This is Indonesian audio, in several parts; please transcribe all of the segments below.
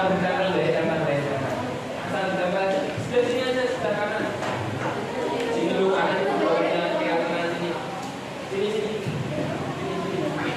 Jangan deh, jangan deh, jangan. Asal jangan. Sudah sini aja, sebelah kanan. Sini dulu kanan, baru jangan pegang kanan sini. Sini, sini. Sini, sini.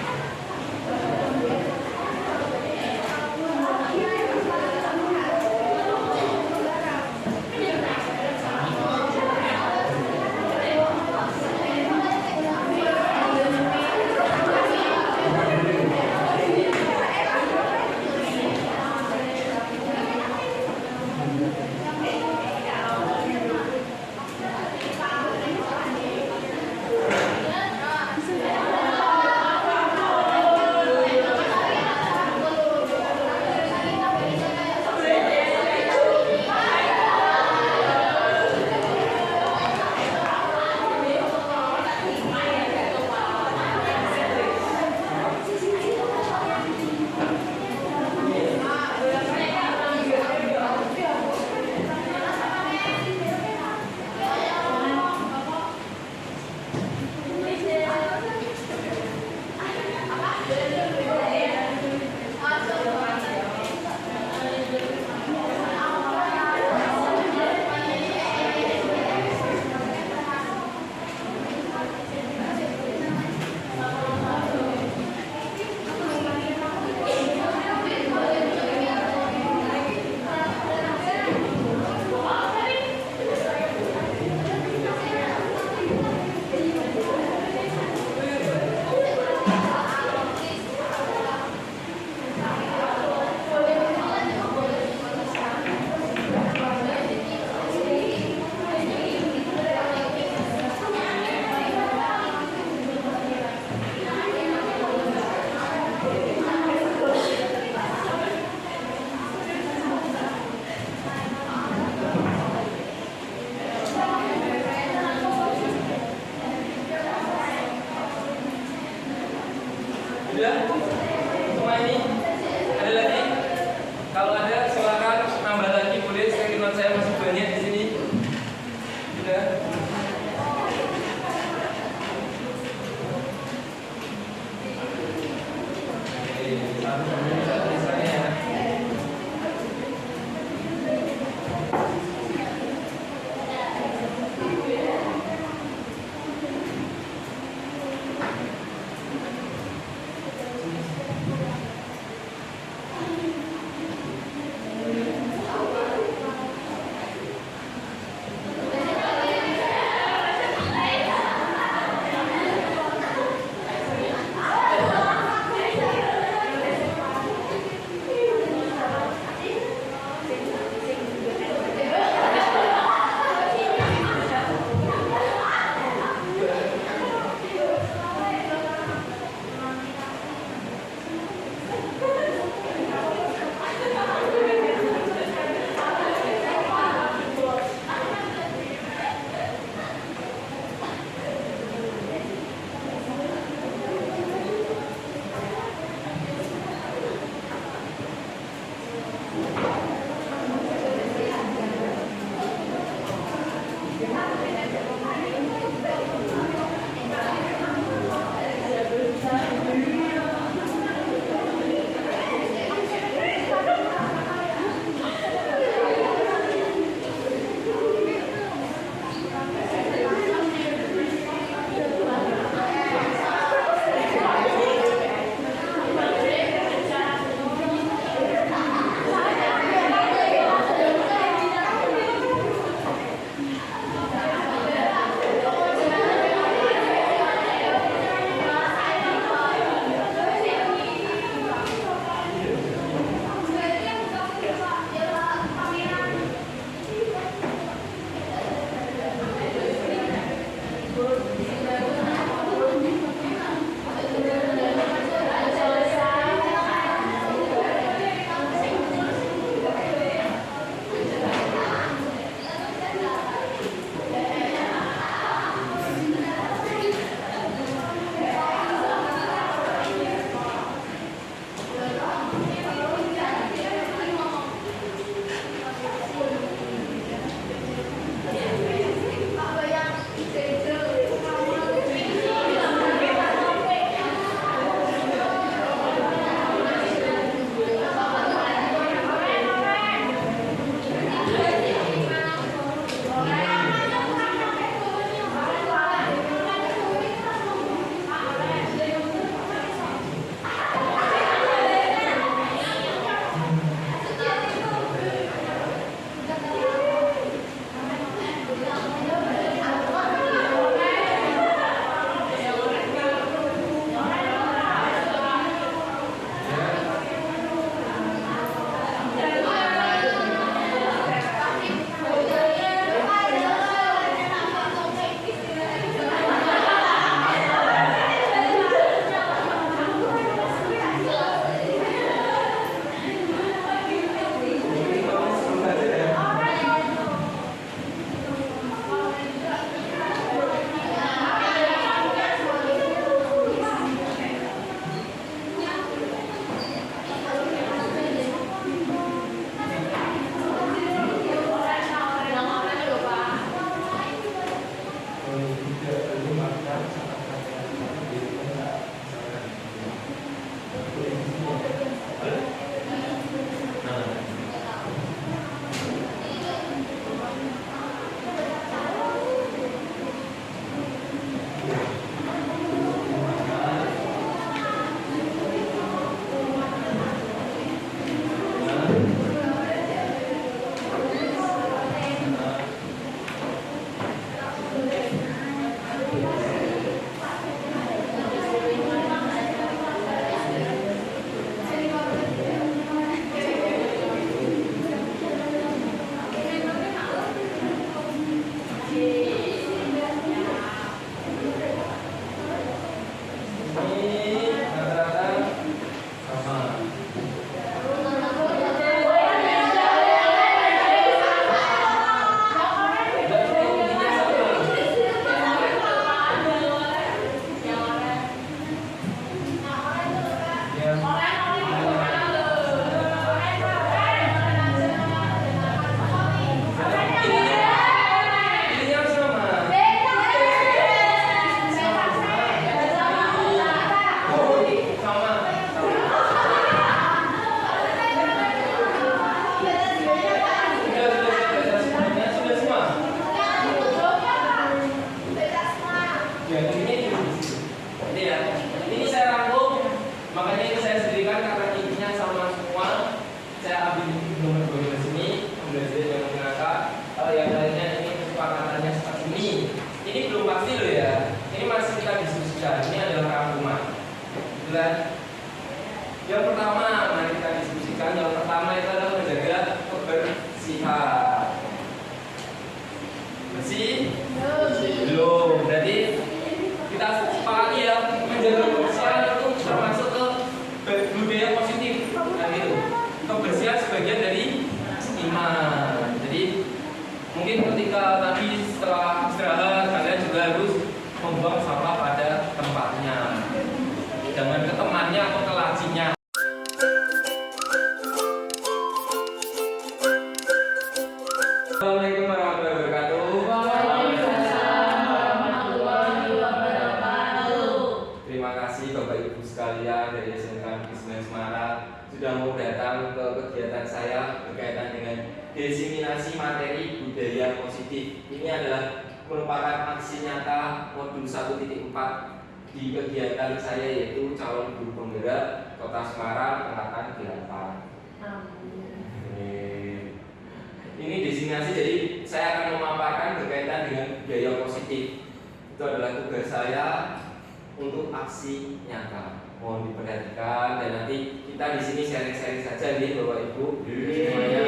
nomor 12 ini pembelajaran yang menggunakan yang lainnya ini kesepakatannya seperti ini. Ini belum pasti loh ya. Ini masih kita diskusikan. Ini adalah rangkuman. Dan yang pertama, mari kita diskusikan. Yang pertama itu adalah menjaga kebersihan. Bersih? Belum. Berarti kita sepakati ya, menjaga kebersihan itu termasuk ke budaya positif. Nah gitu. Kebersihan sebagian dari iman. Jadi mungkin ketika tadi setelah istirahat kalian juga harus membuang sampah pada tempatnya. Jangan ke temannya atau ke lacinya. Assalamualaikum warahmatullahi wabarakatuh. Terima kasih Bapak Ibu sekalian dari SMK Negeri Semarang sudah mau datang ke kegiatan saya berkaitan dengan diseminasi materi budaya positif. Ini adalah merupakan aksi nyata modul 1.4 di kegiatan saya yaitu calon guru penggerak Kota Semarang angkatan 8. Ini designasi, jadi saya akan memaparkan berkaitan dengan budaya positif. Itu adalah tugas saya untuk aksi nyata. Mohon diperhatikan dan nanti kita di sini sharing-sharing saja nih Bapak Ibu. Semuanya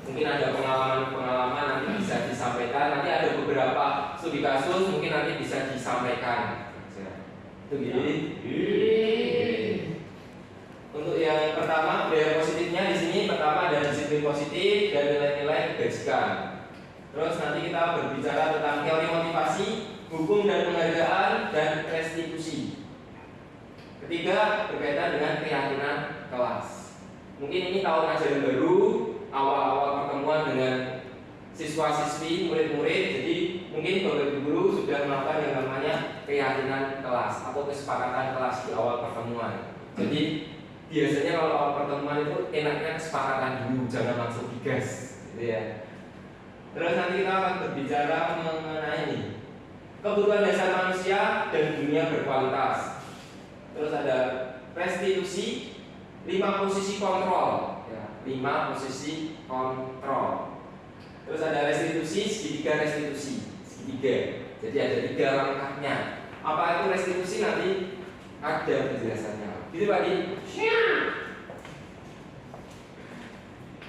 mungkin ada pengalaman nanti bisa disampaikan. Nanti ada beberapa studi kasus mungkin nanti bisa disampaikan. Itu gini. Untuk yang pertama budaya positifnya di sini pertama ada disiplin positif dan nilai-nilai kebajikan. Terus nanti kita berbicara tentang teori motivasi, hukum dan penghargaan dan restitusi. Ketiga berkaitan dengan keyakinan kelas. Mungkin ini tahun ajaran baru, awal-awal pertemuan dengan siswa-siswi, murid-murid. Jadi mungkin Bapak Ibu guru sudah melakukan yang namanya keyakinan kelas atau kesepakatan kelas di awal pertemuan. Jadi biasanya kalau awal pertemuan itu enaknya kesepakatan dulu, jangan langsung digas, gitu ya. Terus nanti kita akan berbicara mengenai ini, kebutuhan dasar manusia dan dunia berkualitas. Terus ada restitusi, 5 posisi kontrol, ya, 5 posisi kontrol. Terus ada restitusi, segitiga restitusi, segitiga. Jadi ada 3 langkahnya. Apa itu restitusi nanti ada penjelasannya. Gitu Pak Di.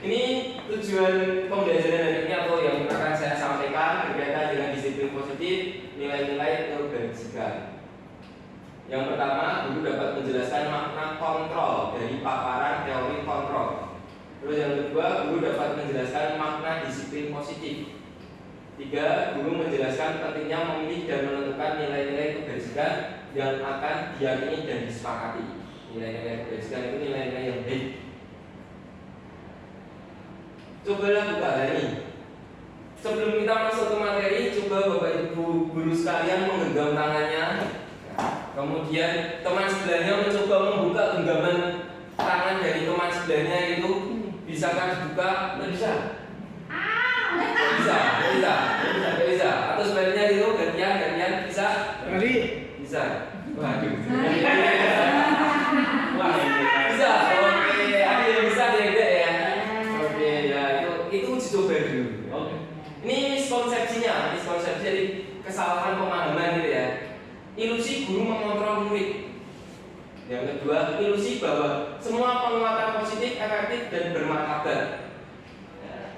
Ini tujuan pembelajaran hari ini atau yang akan saya sampaikan berkaitan dengan disiplin positif, nilai-nilai kebajikan. Yang pertama, guru dapat menjelaskan makna kontrol dari paparan teori kontrol. Terus yang kedua, guru dapat menjelaskan makna disiplin positif. 3, guru menjelaskan pentingnya memilih dan menentukan nilai-nilai kebajikan yang akan diyakini dan disepakati. Nilai-nilai kebajikan itu nilai-nilai yang baik. Cobalah buka hari. Sebelum kita masuk ke materi, coba Bapak Ibu guru sekalian menggenggam tangannya. Kemudian teman sebelahnya mencoba membuka genggaman tangan dari teman sebelahnya itu. Bisakah dibuka? Tidak bisa. Bisa. Atau sebaliknya itu gantian bisa. Bisa. Waduh. Bisa. Oke, ada yang bisa, ada yang tidak ya. Oke, ya itu uji coba dulu. Oke. Ini miskonsepsinya, jadi kesalahan pemahaman gitu ya. Ilusi guru mengontrol murid. Yang kedua, ilusi bahwa semua penguatan positif, efektif dan bermartabat.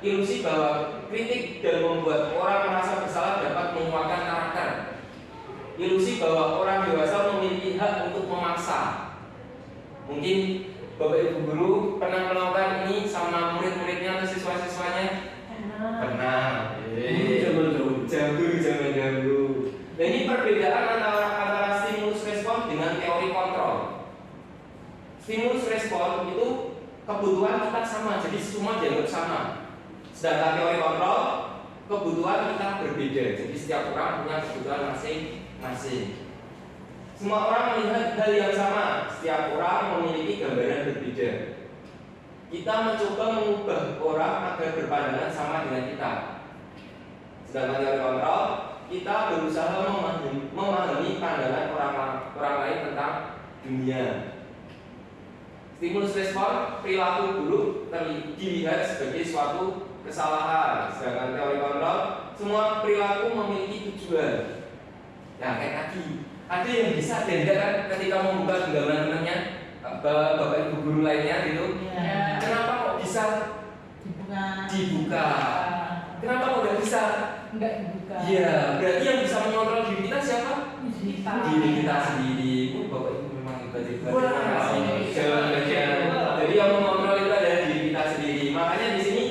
Ilusi bahwa kritik dan membuat orang merasa bersalah dapat menguatkan karakter. Ilusi bahwa orang dewasa memiliki hak untuk memaksa. Mungkin Bapak Ibu guru pernah melakukan ini sama murid-muridnya atau siswa-siswanya? Pernah. Zaman dahulu. Nah ini perbedaan antara stimulus respon dengan teori kontrol. Stimulus respon itu kebutuhan kita sama, jadi semua dianggap sama. Sedangkan teori kontrol, kebutuhan kita berbeda, jadi setiap orang punya kebutuhan masing-masing. Semua orang melihat hal yang sama, setiap orang memiliki gambaran berbeda. Kita mencoba mengubah orang agar berpandangan sama dengan kita. Sedangkan teori kontrol, kita berusaha memahami pandangan orang lain tentang dunia. Stimulus respon perilaku buruk dilihat sebagai suatu kesalahan, sedangkan teori kontrol semua perilaku memiliki tujuan. Nah, kayak tadi ada yang bisa beda kan ketika membuka genggaman temannya, bapak ibu guru lainnya gitu. Ya. Kenapa kok bisa dibuka? Kenapa kok nggak bisa? Nggak dibuka. Iya, berarti yang bisa mengontrol diri kita siapa? Diri kita sendiri. Bapak ibu memang hebat-hebat. Terima kasih. Jadi yang mengontrol itu adalah diri kita sendiri. Makanya di sini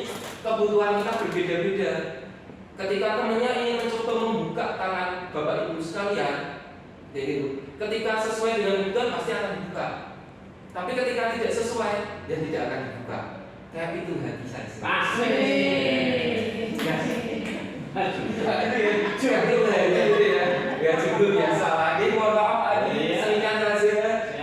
kebutuhan kita berbeda-beda. Ketika temannya ingin mencoba membuka tangan bapak ibu sekalian, gitu. Ketika sesuai dengan kebutuhan pasti akan dibuka. Tapi ketika tidak sesuai, ya tidak akan dibuka. Kayak itu hati saya. Ya cukup biasa lagi. Mohon maaf lagi. Seringan saja.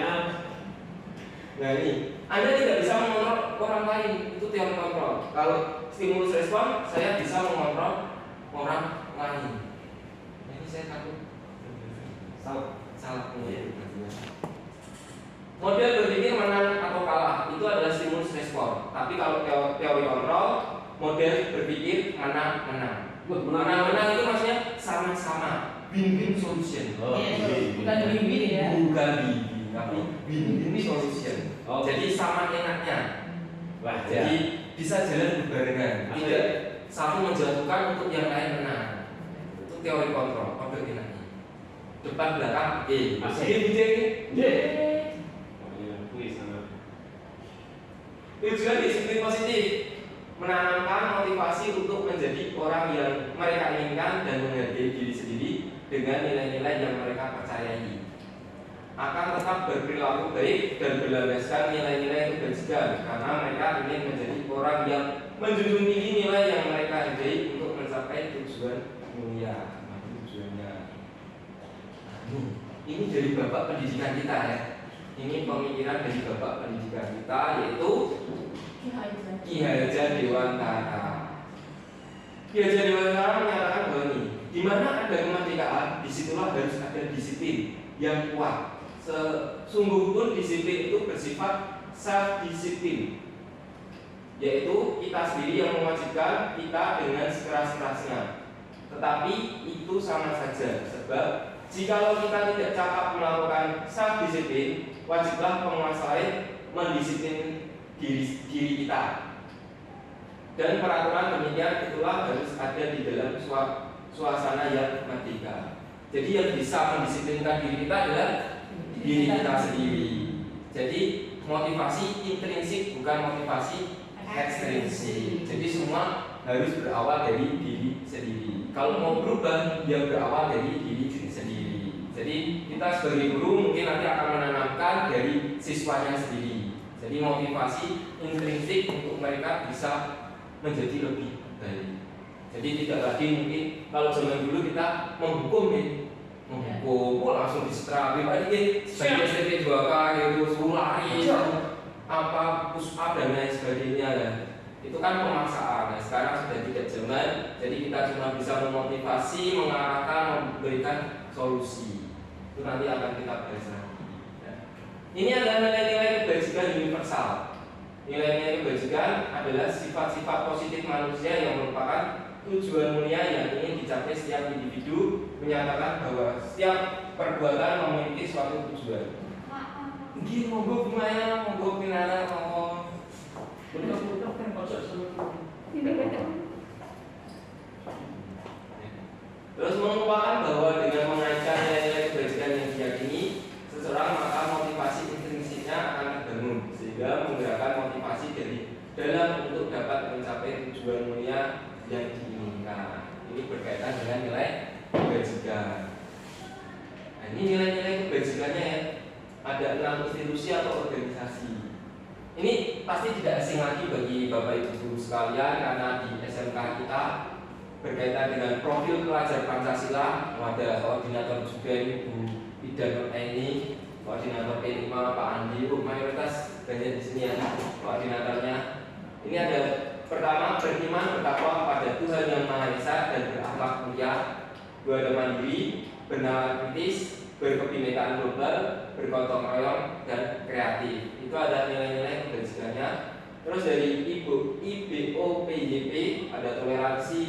Nah ini, Anda tidak bisa mengontrol orang lain. Itu teori kontrol. Kalau stimulus respon, saya bisa mengontrol orang lain. Ini saya takut salah model berpikir menang atau kalah itu adalah stimulus respon. Tapi kalau teori kontrol, model berpikir menang-menang. Menang-menang itu maksudnya sama-sama, win-win solution. Bukan win-win ya. Bukan win-win, tapi win-win solution. Jadi sama enaknya. Jadi bisa jalan berbarengan. Tidak satu menjatuhkan untuk yang lain menang. Itu teori kontrol, kode enaknya. Depan belakang, tujuan disiplin positif menanamkan motivasi untuk menjadi orang yang mereka inginkan dan menghargai diri sendiri dengan nilai-nilai yang mereka percayai. Akan tetap berperilaku baik dan berlandaskan nilai-nilai kebajikan karena mereka ingin menjadi orang yang menjunjung tinggi nilai yang mereka hargai untuk mencapai tujuan mulia. Tujuannya. Ini dari bapak pendidikan kita ya. Ini pemikiran dari bapak pendidikan kita yaitu Ki Hajar Dewantara. Ki Hajar Dewantara menyatakan bahwa di mana ada kemerdekaan, disitulah harus ada disiplin yang kuat. Sesungguh pun disiplin itu bersifat self disiplin, yaitu kita sendiri yang mewajibkan kita dengan sekeras-kerasnya. Tetapi itu sama saja, sebab jikalau kita tidak cakap melakukan self disiplin, wajiblah penguasa lain mendisiplin diri kita. Dan peraturan demikian itulah harus ada di dalam suasana yang merdeka. Jadi yang bisa mendisiplinkan diri kita adalah diri kita sendiri. Jadi motivasi intrinsik bukan motivasi ekstrinsik. Jadi semua harus berawal dari diri sendiri. Kalau mau berubah, dia berawal dari diri sendiri. Jadi kita sebagai guru mungkin nanti akan menanamkan dari siswanya sendiri. Jadi motivasi intrinsik untuk mereka bisa menjadi lebih baik. Jadi tidak lagi mungkin kalau zaman dulu kita menghukum menghukum langsung diseterapi tadi sebagai STP 2K gitu, suruh lari, apa push up dan lain sebagainya lah. Itu kan pemaksaan. Nah, sekarang sudah tidak zaman, jadi kita cuma bisa memotivasi, mengarahkan, memberikan solusi. Itu nanti akan kita bahas lagi. Ini adalah nilai-nilai kebajikan universal. Nilai-nilai kebajikan adalah sifat-sifat positif manusia yang merupakan tujuan mulia yang ingin dicapai setiap individu, menyatakan bahwa setiap perbuatan memiliki suatu tujuan. Mungkin monggo gimana, monggo pinara, monggo. Terus mengumpulkan bahwa dengan mengaitkan nilai-nilai kebajikan yang diyakini seseorang, maka motivasi intrinsiknya akan terbangun sehingga menggerakkan motivasi dari dalam untuk dapat mencapai tujuan mulia yang diinginkan. Ini berkaitan dengan nilai kebajikan. Nah, ini nilai-nilai kebajikannya ya. Ada 6 institusi atau organisasi. Ini pasti tidak asing lagi bagi Bapak Ibu guru sekalian karena di SMK kita berkaitan dengan profil pelajar Pancasila. Ada koordinator juga ini Bu Ida Nureni, koordinator P5 Pak Andi, mayoritas banyak di sini ya koordinatornya. Ini ada pertama beriman bertakwa kepada Tuhan yang Maha Esa dan berakhlak mulia. Dua, ada mandiri, bernalar kritis, berkebinekaan global, bergotong royong, dan kreatif. Itu ada nilai-nilai kebajikannya. Terus dari IBOPJP ada toleransi,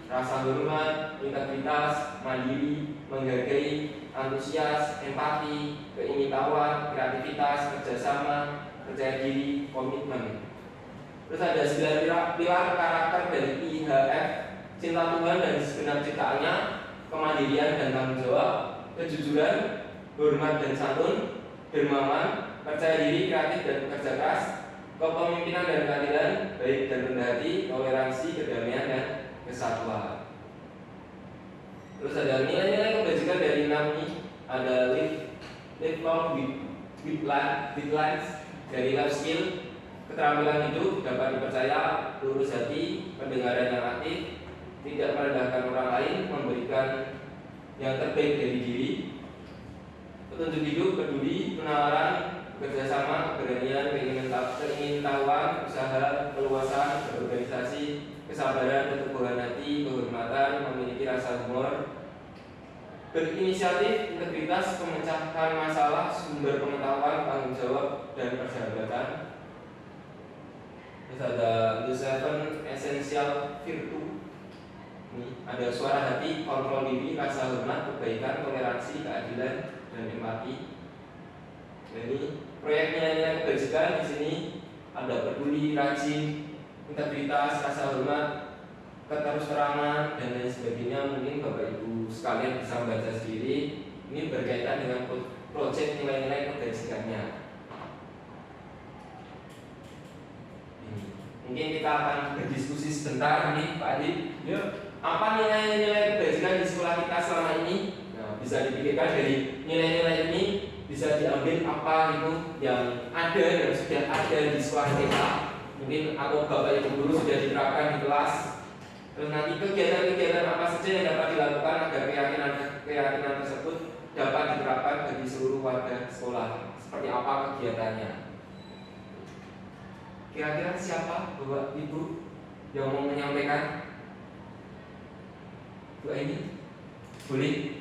rasa hormat, integritas, mandiri, menghargai, antusias, empati, keingintahuan, kreativitas, kerjasama, percaya diri, komitmen. Terus ada 9 pilar karakter dari IHF: cinta Tuhan dan segenap ciptaannya, kemandirian dan tanggung jawab, kejujuran, hormat dan santun, dermawan, percaya diri, kreatif dan bekerja keras, kepemimpinan dan keadilan, baik dan rendah hati, toleransi, kedamaian dan kesatuan. Terus ada nilai-nilai kebajikan dari 6 ini, ada live long with life, dari life skill, keterampilan hidup, dapat dipercaya, lurus hati, pendengaran yang aktif, tidak merendahkan orang lain, memberikan yang terbaik dari diri, petunjuk hidup, peduli, penawaran, kerjasama, keberanian, keingintahuan, usaha, keluasan, berorganisasi, kesabaran, keteguhan hati, kehormatan, memiliki rasa humor, berinisiatif, integritas, memecahkan masalah, sumber pengetahuan, tanggung jawab, dan persahabatan. Terus ada The 7 Essential Virtue. Ini ada suara hati, kontrol diri, rasa hormat, kebaikan, toleransi, keadilan, dan empati. Jadi proyek nilai-nilai kebajikan di sini ada peduli, rajin, integritas, rasa hormat, keterusterangan, dan lain sebagainya. Mungkin Bapak Ibu sekalian bisa membaca sendiri. Ini berkaitan dengan proyek nilai-nilai kebajikannya. Mungkin kita akan berdiskusi sebentar nih Pak Adi. Apa nilai-nilai kebajikan di sekolah kita selama ini? Nah, bisa dipikirkan dari nilai-nilai ini bisa diambil apa itu yang ada dan sudah ada di sekolah kita. Mungkin atau Bapak Ibu dulu sudah diterapkan di kelas. Terus nanti kegiatan-kegiatan apa saja yang dapat dilakukan agar keyakinan tersebut dapat diterapkan bagi seluruh warga sekolah. Seperti apa kegiatannya? Kira-kira siapa Bapak Ibu yang mau menyampaikan? Bu ini boleh?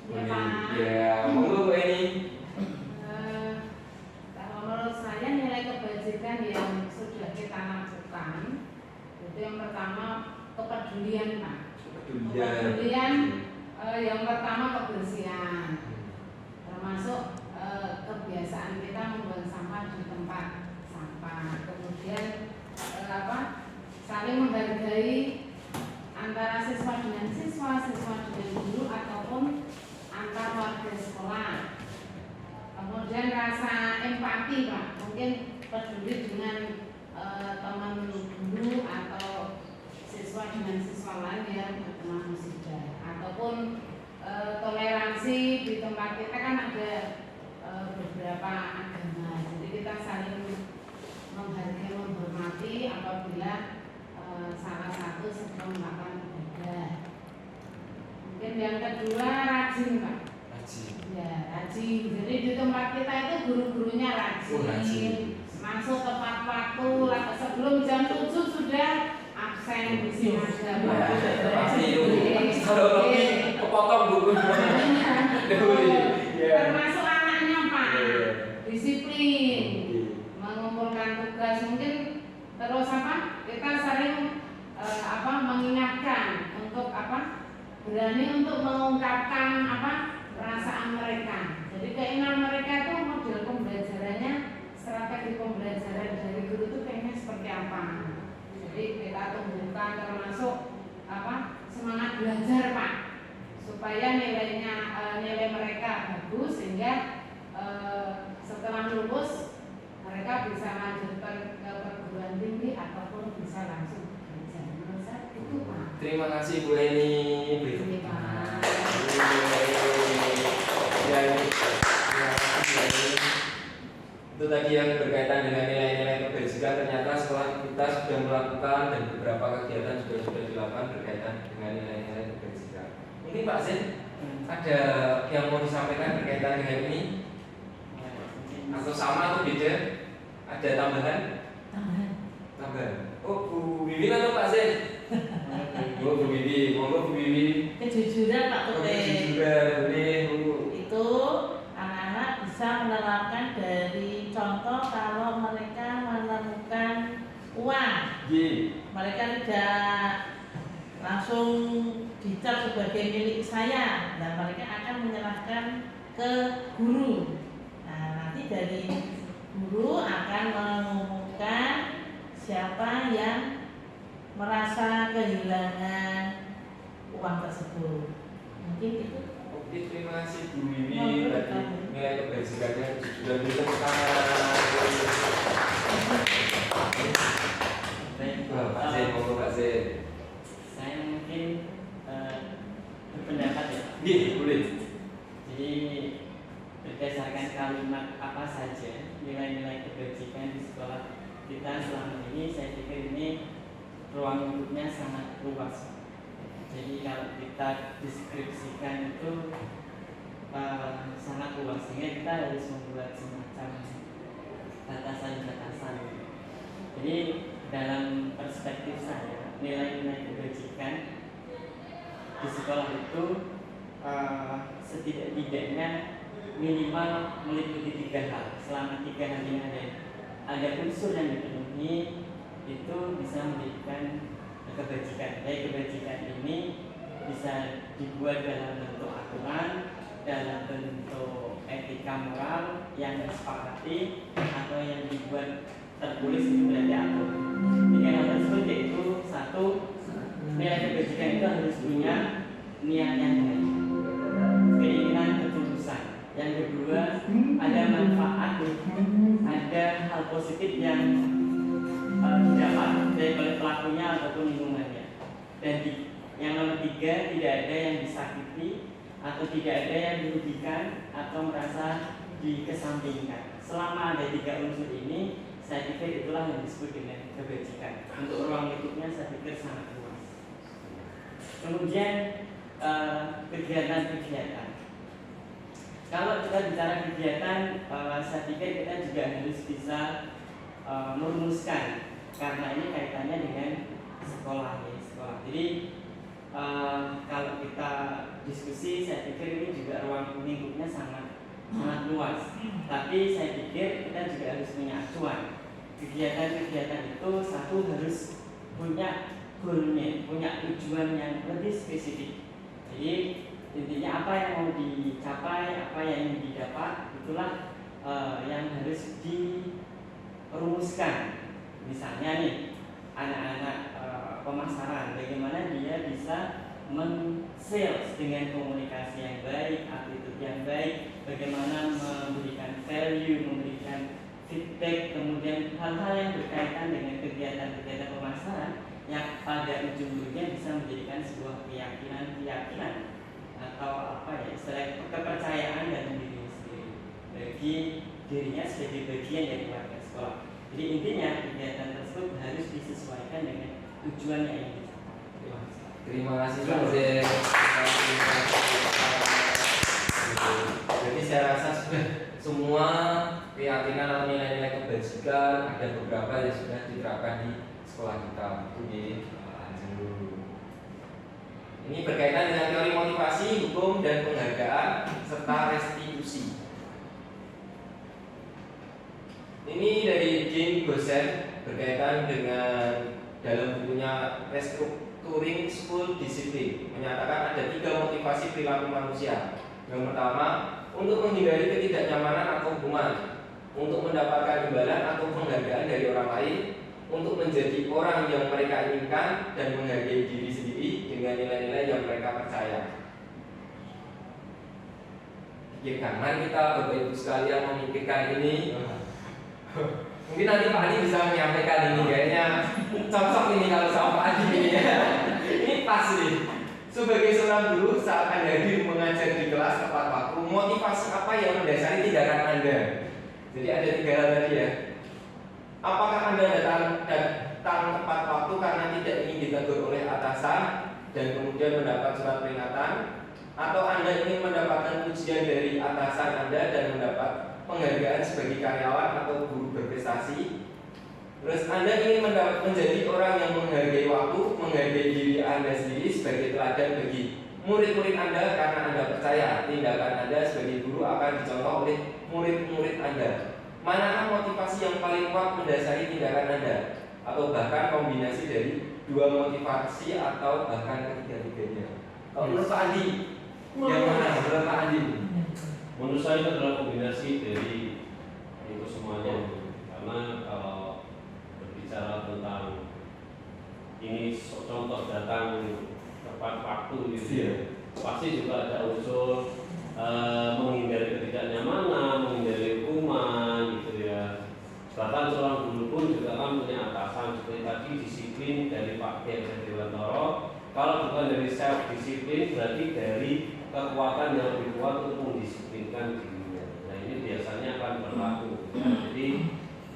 Ya, Pak. Ya, monggo Bu ini. Kalau menurut saya nilai kebajikan yang sudah kita lakukan itu yang pertama kepedulian, Pak. Kepedulian yang pertama kebersihan, termasuk kebiasaan kita membuang sampah di tempat sampah. Kemudian saling menghargai antara siswa dengan siswa, siswa dengan guru ataupun antar warga sekolah. Kemudian rasa empati, Pak, mungkin peduli dengan teman guru atau siswa dengan siswa lain yang terkena musibah, ataupun toleransi. Di tempat kita kan ada beberapa agama, jadi kita saling menghargai, menghormati apabila salah satu sedang melakukan ibadah. Mungkin yang kedua rajin, Pak. Ya, rajin. Jadi di tempat kita itu guru-gurunya rajin. Masuk tepat waktu, sebelum jam 7 sudah absen di sini ada. Pasti kalau lebih kepotong buku. Termasuk anaknya, Pak. Disiplin, mengumpulkan tugas. Mungkin terus kita sering mengingatkan untuk berani untuk mengungkapkan perasaan mereka. Jadi keinginan mereka itu model pembelajarannya, strategi pembelajaran dari guru itu kayaknya seperti apa. Jadi kita tumbuhkan termasuk semangat belajar, Pak, supaya nilai mereka bagus sehingga setelah lulus mereka bisa lanjutkan ke perguruan tinggi ataupun bisa langsung bekerja. Menurut saya itu, Pak. Terima kasih Bu Eni. Terima kasih. Itu tadi yang berkaitan dengan nilai-nilai kebajikan. Ternyata setelah kita sudah melakukan dan beberapa kegiatan juga sudah dilakukan berkaitan dengan nilai-nilai kebajikan. Mungkin Pak Zen ada yang mau disampaikan berkaitan dengan ini? Atau sama atau beda? Ada tambahan? Tambahan. Oh, Bu Wiwi atau Pak Zen? Oh, Bu Wiwi. Monggo Bu Wiwi. Kejujuran Pak Tute. Kejujuran, boleh Bu. Itu mereka tidak langsung dicap sebagai milik saya, dan mereka akan menyerahkan ke guru. Nah, nanti dari guru akan mengumumkan siapa yang merasa kehilangan uang tersebut. Mungkin itu. Oke, terima kasih Bu Wiwi. Tadi nilai kebajikannya sudah berikan tangan. Pak Zain, monggo Pak Zain. Saya mungkin berpendapat ya. Iya, boleh. Jadi berdasarkan kalimat apa saja nilai-nilai kebajikan di sekolah kita selama ini, saya pikir ini ruang lingkupnya sangat luas. Jadi kalau kita deskripsikan itu sangat luas, sehingga kita harus membuat semacam batasan-batasan. Jadi dalam perspektif saya, nilai-nilai kebajikan di sekolah itu setidak-tidaknya minimal meliputi 3 hal. Selama 3 hal ini ada unsur yang dipenuhi, itu bisa menjadikan kebajikan. Baik kebajikan ini bisa dibuat dalam bentuk aturan, dalam bentuk etika moral yang disepakati, atau yang dibuat tertulis itu berarti atur. 3 hal tersebut yaitu: 1, nilai kebajikan itu harus punya niat yang baik, keinginan ketulusan. Yang kedua, ada manfaat, ada hal positif yang didapat dari oleh pelakunya ataupun lingkungannya. Dan yang nomor 3, tidak ada yang disakiti atau tidak ada yang dirugikan atau merasa dikesampingkan. Selama ada 3 unsur ini, saya pikir itulah yang disebut dengan kebajikan. Untuk ruang lingkupnya saya pikir sangat luas. Kemudian kegiatan-kegiatan. Kalau kita bicara kegiatan, saya pikir kita juga harus bisa merumuskan, karena ini kaitannya dengan sekolah. Jadi kalau kita diskusi, saya pikir ini juga ruang lingkupnya sangat luas. Tapi saya pikir kita juga harus punya acuan. Kegiatan-kegiatan itu 1 harus punya goalnya, punya tujuan yang lebih spesifik. Jadi intinya apa yang mau dicapai, apa yang ingin didapat, itulah yang harus dirumuskan. Misalnya nih, anak-anak pemasaran, bagaimana dia bisa men-sales dengan komunikasi yang baik, attitude yang baik, bagaimana memberikan value, memberikan feedback, kemudian hal-hal yang berkaitan dengan kegiatan-kegiatan pemasaran yang pada ujung-ujungnya bisa menjadikan sebuah keyakinan atau istilah kepercayaan dalam dirinya sendiri bagi dirinya sebagai bagian dari warga sekolah. Jadi intinya kegiatan tersebut harus disesuaikan dengan tujuan yang ingin dicapai. Terima kasih Pak Zain. Jadi saya rasa sudah semua keyakinan atau nilai-nilai kebajikan, ada beberapa yang sudah diterapkan di sekolah kita. Ini berkaitan dengan teori motivasi, hukum, dan penghargaan serta restitusi. Ini dari Jean Gosen berkaitan dengan dalam bukunya Restructuring School Discipline, menyatakan ada 3 motivasi perilaku manusia. Yang pertama, untuk menghindari ketidaknyamanan atau hukuman, untuk mendapatkan imbalan atau penghargaan dari orang lain, untuk menjadi orang yang mereka inginkan, dan menghargai diri sendiri dengan nilai-nilai yang mereka percaya. Pikirkan, mari kita Bapak Ibu sekalian memikirkan ini. Mungkin nanti Pak Adi bisa menyampaikan ini, kayaknya cocok ini kalau sama Pak Adi ini ya. Ini pas nih. Sebagai seorang guru, saat Anda hadir mengajar di kelas tepat waktu, motivasi apa yang mendasari tindakan Anda? Jadi ada 3 hal tadi ya. Apakah Anda datang tepat waktu karena tidak ingin ditegur oleh atasan dan kemudian mendapat surat peringatan, atau Anda ingin mendapatkan pujian dari atasan Anda dan mendapat penghargaan sebagai karyawan atau guru berprestasi? Terus Anda ingin menjadi orang yang menghargai waktu, menghargai diri Anda sendiri sebagai teladan bagi murid-murid Anda karena Anda percaya tindakan Anda sebagai guru akan dicontoh oleh murid-murid Anda. Manakah motivasi yang paling kuat mendasari tindakan Anda? atau bahkan kombinasi dari dua motivasi atau bahkan ketiga-tiganya. Kalau menurut Pak Andi, yang mana menurut Pak Andi? Menurut saya itu adalah kombinasi dari itu semuanya. Karena kalau berbicara tentang ini contoh datang tepat waktu gitu ya, pasti juga ada unsur menghindari ketidaknyamanan, menghindari hukuman gitu ya. Bahkan seorang guru pun juga kan punya atasan seperti tadi disiplin dari Pak Kiai Dewantoro. Kalau bukan dari self disiplin berarti dari kekuatan yang lebih kuat untuk mendisiplinkan dirinya. Nah ini biasanya akan berlaku. Jadi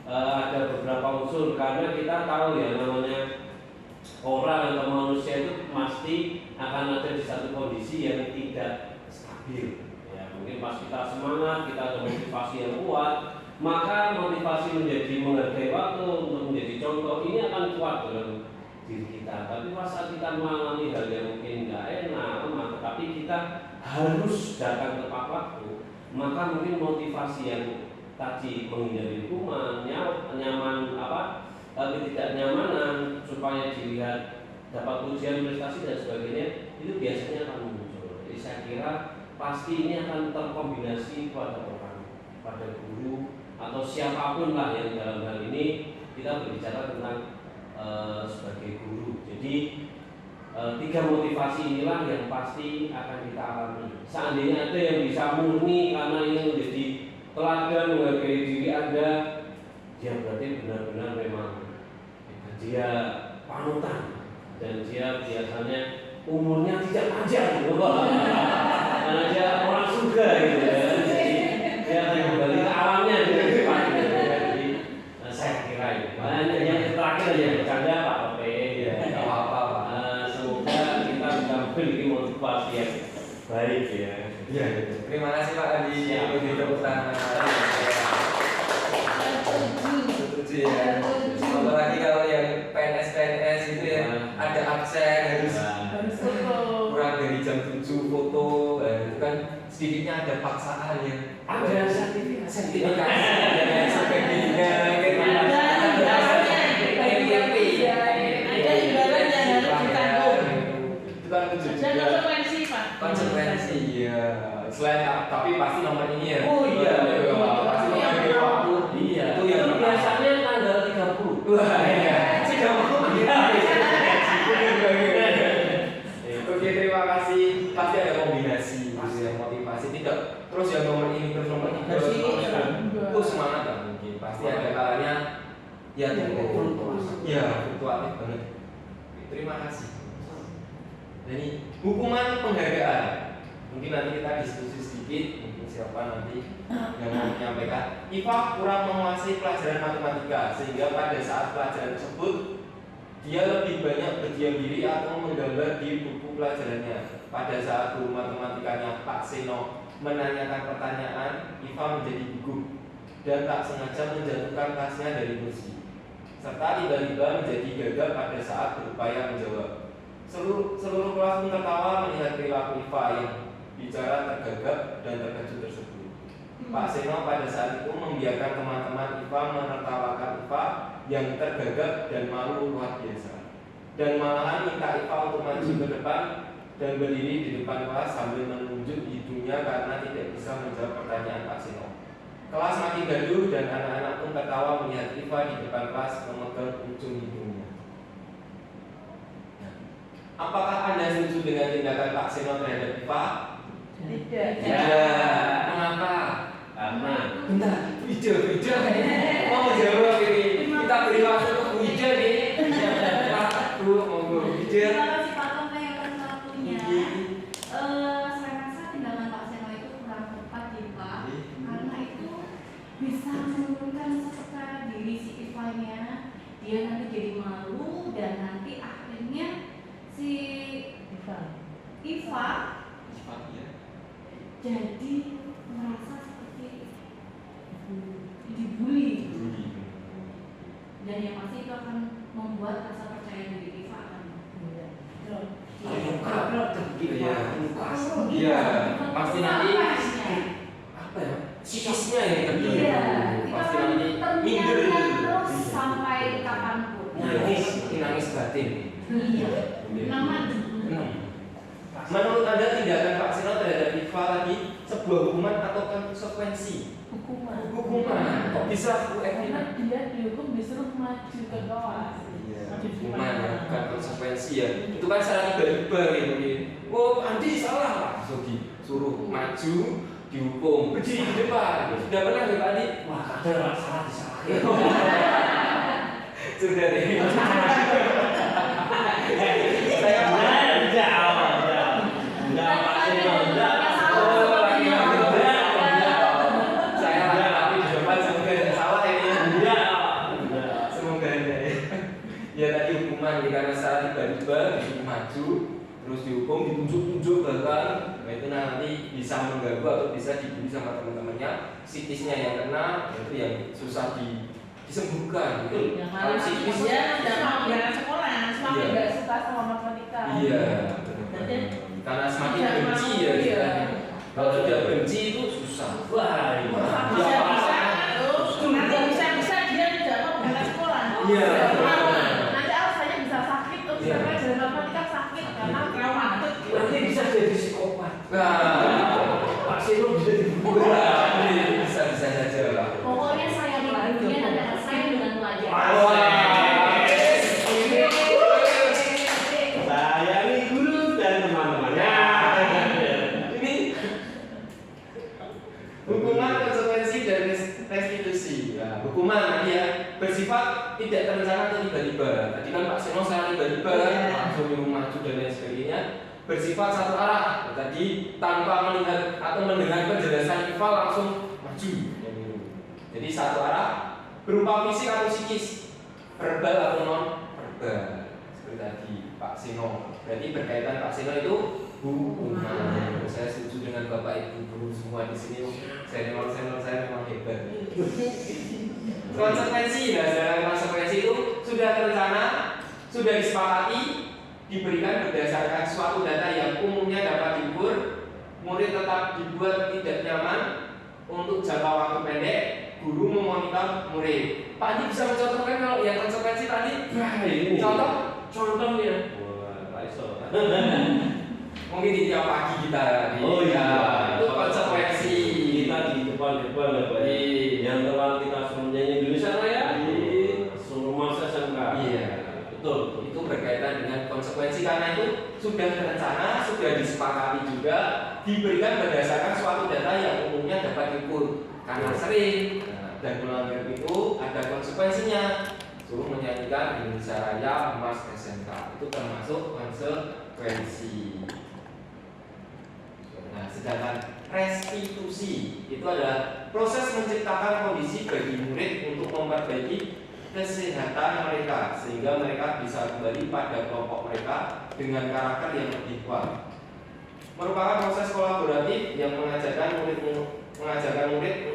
ada beberapa unsur karena kita tahu ya namanya orang atau manusia itu pasti akan ada di satu kondisi yang tidak stabil. Ya mungkin pas kita semangat, kita ada motivasi yang kuat, maka motivasi menjadi menghargai waktu untuk menjadi contoh ini akan kuat dalam diri kita. Tapi pas saat kita mengalami hal yang mungkin nggak enak, tapi kita harus datang tepat waktu, maka mungkin motivasi yang tadi menghindari hukuman, nyaman ketidaknyamanan supaya dilihat dapat ujian prestasi dan sebagainya itu biasanya akan muncul. Jadi saya kira pasti ini akan terkombinasi pada orang, pada guru atau siapapun lah yang dalam hal ini kita berbicara tentang sebagai guru. Jadi tiga motivasi inilah yang pasti akan kita alami. Seandainya ada yang bisa murni karena ingin menjadi teladan menghargai diri Anda, dia berarti benar-benar memang dia panutan dan dia biasanya umurnya tidak panjang, karena dia orang surga gitu ya. Jadi dia akan kembali ke alamnya dengan cepat. Jadi saya kira itu. Banyak yang terakhir aja bercanda Pak Ope. Ya, Tidak apa-apa Pak. Semoga kita bisa memiliki motivasi yang baik ya. Iya. Terima kasih Pak Andi. Beri tepuk tangan. Setuju ya. Apalagi kalau yang PNS itu ya ada absen harus kurang dari jam 7 foto, itu kan sedikitnya ada paksaan ya. Ada sertifikasi. Dan sebagainya. Ada imbalan yang harus ditanggung. Itu kan lucu Dan juga. konsekuensi Pak. Konsekuensi ya. Selain tapi pasti nomor ini ya. Oh iya. Pasti nomor waktu. Iya. Itu yang biasanya tanggal 30. Wah, iya. Oke, terima kasih. Pasti ada kombinasi, pasti ada motivasi. Tidak terus yang nomor ini terus nomor ini terus. Oh, semangat kan mungkin. Pasti ada kalanya ya fluktuatif. Ya, fluktuatif banget. Terima kasih. Jadi hukuman penghargaan. Mungkin nanti kita diskusi sedikit. Mungkin siapa nanti yang mau menyampaikan. IFA kurang menguasai pelajaran matematika sehingga pada saat pelajaran tersebut dia lebih banyak berdiam diri atau menggambar di buku pelajarannya. Pada saat guru matematikanya Pak Seno menanyakan pertanyaan, IFA menjadi gugup dan tak sengaja menjatuhkan tasnya dari kursi, serta tiba-tiba menjadi gagap pada saat berupaya menjawab. Seluruh kelas pun tertawa melihat perilaku IFA yang bicara tergagap dan terkejut tersebut. Pak Seno pada saat itu membiarkan teman-teman IFA menertawakan IFA yang tergagap dan malu luar biasa, dan malahan minta IFA untuk maju ke depan dan berdiri di depan kelas sambil menunjuk hidungnya karena tidak bisa menjawab pertanyaan Pak Seno. Kelas makin gaduh dan anak-anak pun tertawa melihat IFA di depan kelas memegang ujung hidungnya. Apakah Anda setuju dengan tindakan Pak Seno terhadap IFA? Tidak. Tidak. Mengapa? Karena Bentar, Wida. Mau jawab ini? Kita beri waktu untuk Wida nih. Bu, monggo Wida. Terima kasih Pak Tompe yang atas waktunya. Saya rasa tindakan Pak Seno itu kurang tepat ya Pak, karena itu bisa menurunkan secara diri si Iva-nya. Dia nanti jadi malu dan nanti akhirnya si Iva jadi merasa seperti dibully, dan yang pasti itu akan membuat rasa percaya diri Iva akan drop. Iya, pasti nanti apa ya? Psikisnya yang terjadi. Iya, Pasti nanti minder. terus sampai kapanpun. nangis batin. Iya. Nama Menurut Anda tindakan Pak Seno terhadap IFA tadi sebuah hukuman atau konsekuensi? Hukuman. Kok bisa Karena dia dihukum disuruh maju ke kelas. Maju di hukuman ya, mana? bukan konsekuensi ya. Itu kan secara tiba-tiba gitu. Oh, Andi salah, langsung disuruh maju, dihukum, berdiri di depan. Sudah pernah nggak Pak Andi? Wah, ada salah disalahin. Sudah deh. Saya karena secara tiba-tiba disuruh maju, terus dihukum, ditunjuk-tunjuk bahkan, nah itu nanti bisa mengganggu atau bisa dibully sama teman-temannya. Psikisnya yang kena, itu yang susah disembuhkan. Itu Yang kalau mana psikis dia tidak mau berangkat sekolah, semakin Iya. tidak suka sama matematika. iya, Jadi karena semakin tidak benci mau, ya. iya. Istilahnya. Kalau sudah benci itu susah. Wah, ini Bisa-bisa, nanti bisa-bisa dia tidak mau berangkat sekolah. Iya. Nanti alasannya bisa sakit, terus Iya. karena jalan matematika sakit karena trauma. Nanti bisa jadi psikopat. Nah, Pak Seno bisa dibunuh. bisa saja lah. Pokoknya saya di dunia adalah saya dengan pelajaran. Saya ini guru dan teman-temannya. Ini hukuman konsekuensi dari restitusi. Ya, hukuman tadi ya bersifat tidak terencana atau tiba-tiba. Tadi kan Pak Seno saya tiba-tiba langsung nyuruh maju dan lain sebagainya. Bersifat satu arah. Tadi tanpa melihat atau mendengar penjelasan IFA langsung maju. Jadi satu arah berupa fisik atau psikis, verbal atau non verbal. Seperti tadi Pak Seno. Berarti berkaitan Pak Seno itu hukuman. Saya setuju dengan Bapak Ibu guru semua di sini. Senior saya memang hebat. Konsekuensi, nah secara konsekuensi itu sudah terencana, sudah disepakati, diberikan berdasarkan suatu data yang umumnya dapat diukur. Murid tetap dibuat tidak nyaman untuk jangka waktu pendek. Guru memonitor murid. Pak Andi bisa mencontohkan kalau yang konsekuensi tadi? Nah, ini Contohnya? Wah, Pak Iso. Mungkin di tiap pagi kita di, Oh iya, itu konsekuensi. Kita di depan-depan ya Pak. Yang telah kita suruh nyanyi Indonesia Raya di suruh masa SMK. Iya, Betul. itu berkaitan dengan konsekuensi karena itu sudah terencana, sudah disepakati juga, diberikan berdasarkan suatu data yang umumnya dapat diukur. Karena sering dan melanggar itu ada konsekuensinya. Suruh menyanyikan Indonesia Raya Mas SMK itu termasuk konsekuensi. Nah, sedangkan restitusi itu adalah proses menciptakan kondisi bagi murid untuk memperbaiki kesehatan mereka sehingga mereka bisa kembali pada kelompok mereka dengan karakter yang lebih kuat. Merupakan proses kolaboratif yang mengajarkan murid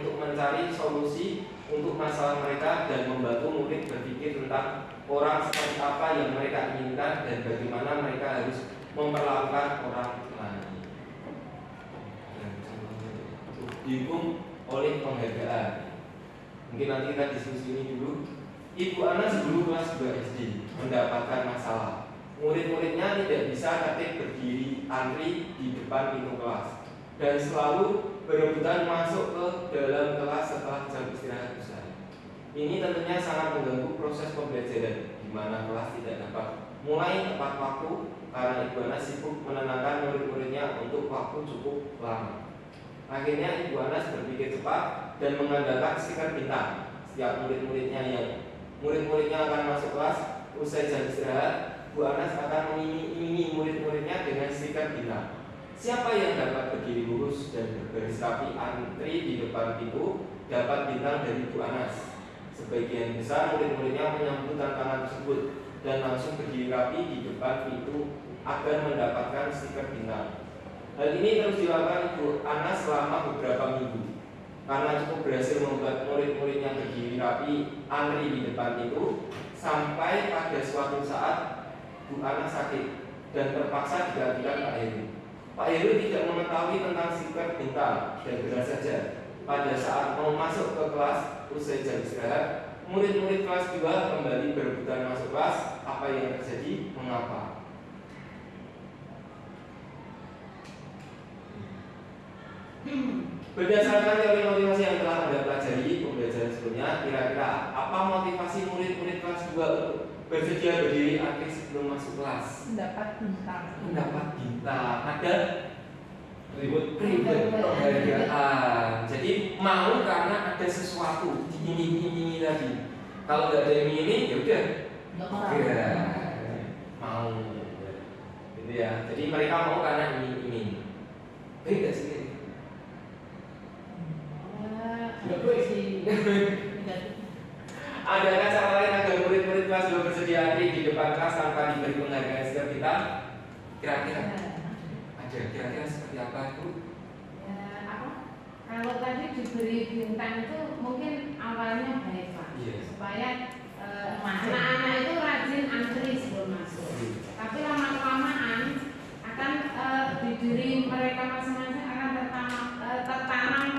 untuk mencari solusi untuk masalah mereka dan membantu murid berpikir tentang orang seperti apa yang mereka inginkan dan bagaimana mereka harus memperlakukan orang lain. Dihukum oleh penghargaan. Mungkin nanti kita diskusi ini dulu. Ibu Ana sebelum kelas 2 SD mendapatkan masalah. Murid-muridnya tidak bisa tertib berdiri antri di depan pintu kelas dan selalu berebutan masuk ke dalam kelas setelah jam istirahat usai. Ini tentunya sangat mengganggu proses pembelajaran di mana kelas tidak dapat mulai tepat waktu karena Ibu Ana sibuk menenangkan murid-muridnya untuk waktu cukup lama. Akhirnya Ibu Anas berpikir cepat dan mengandalkan stiker bintang. Setiap murid-muridnya akan masuk kelas usai jam istirahat, Bu Anas akan mengiming-imingi murid-muridnya dengan stiker bintang. Siapa yang dapat berdiri lurus dan berbaris rapi antri di depan pintu dapat bintang dari Bu Anas. Sebagian besar murid-muridnya menyambut tantangan tersebut dan langsung berdiri rapi di depan pintu agar mendapatkan stiker bintang. Hal ini terus dilakukan Ibu Anas selama beberapa minggu. Karena cukup berhasil membuat murid-muridnya berdiri rapi antri di depan pintu, sampai pada suatu saat Bu Anas sakit dan terpaksa digantikan Pak Heru. Pak Heru tidak mengetahui tentang stiker bintang dan benar saja pada saat mau masuk ke kelas usai jam istirahat, murid-murid kelas 2 kembali berebutan masuk kelas, apa yang terjadi? Mengapa? Berdasarkan teori motivasi yang telah Anda pelajari pembelajaran sebelumnya, kira-kira apa motivasi murid-murid kelas 2 untuk bersedia berdiri antri sebelum masuk kelas? Mendapat bintang. Mendapat bintang. Ada Ribut. penghargaan. Jadi mau karena ada sesuatu diiming-imingi tadi. Kalau nggak ada iming-iming, ya udah. Ya, mau. Gitu ya. Jadi mereka mau karena iming-iming. Baik nggak sih? Adakah cara lain agar murid-murid kelas 2 bersedia antri di depan kelas tanpa diberi penghargaan setiap kita? Kira-kira ada, kira-kira seperti apa itu? Ya, apa? Kalau tadi diberi bintang itu mungkin awalnya baik Pak, Iya. supaya anak-anak itu rajin antri sebelum masuk. Tapi lama-kelamaan akan di diri mereka masing-masing akan tertanam.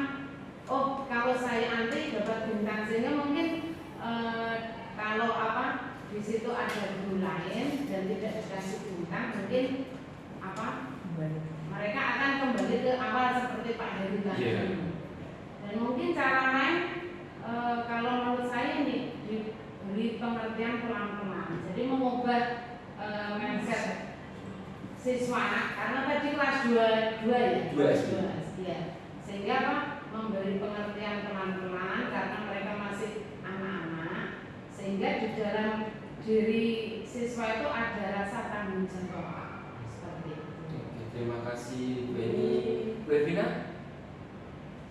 Oh, kalau saya antri dapat bintang, sehingga mungkin kalau apa di situ ada guru lain dan tidak dikasih bintang, mungkin apa? Mereka akan kembali ke awal seperti Pak Heri tadi. Yeah. Dan mungkin cara lain kalau menurut saya ini diberi pengertian pelan-pelan. Jadi mengubah mindset siswa karena tadi kelas 2 ya. 2 ya. Sehingga apa? Memberi pengertian pelan-pelan karena mereka masih anak-anak, sehingga di dalam diri siswa itu ada rasa tanggung jawab seperti itu. Terima kasih Bu Eni. Bu Evina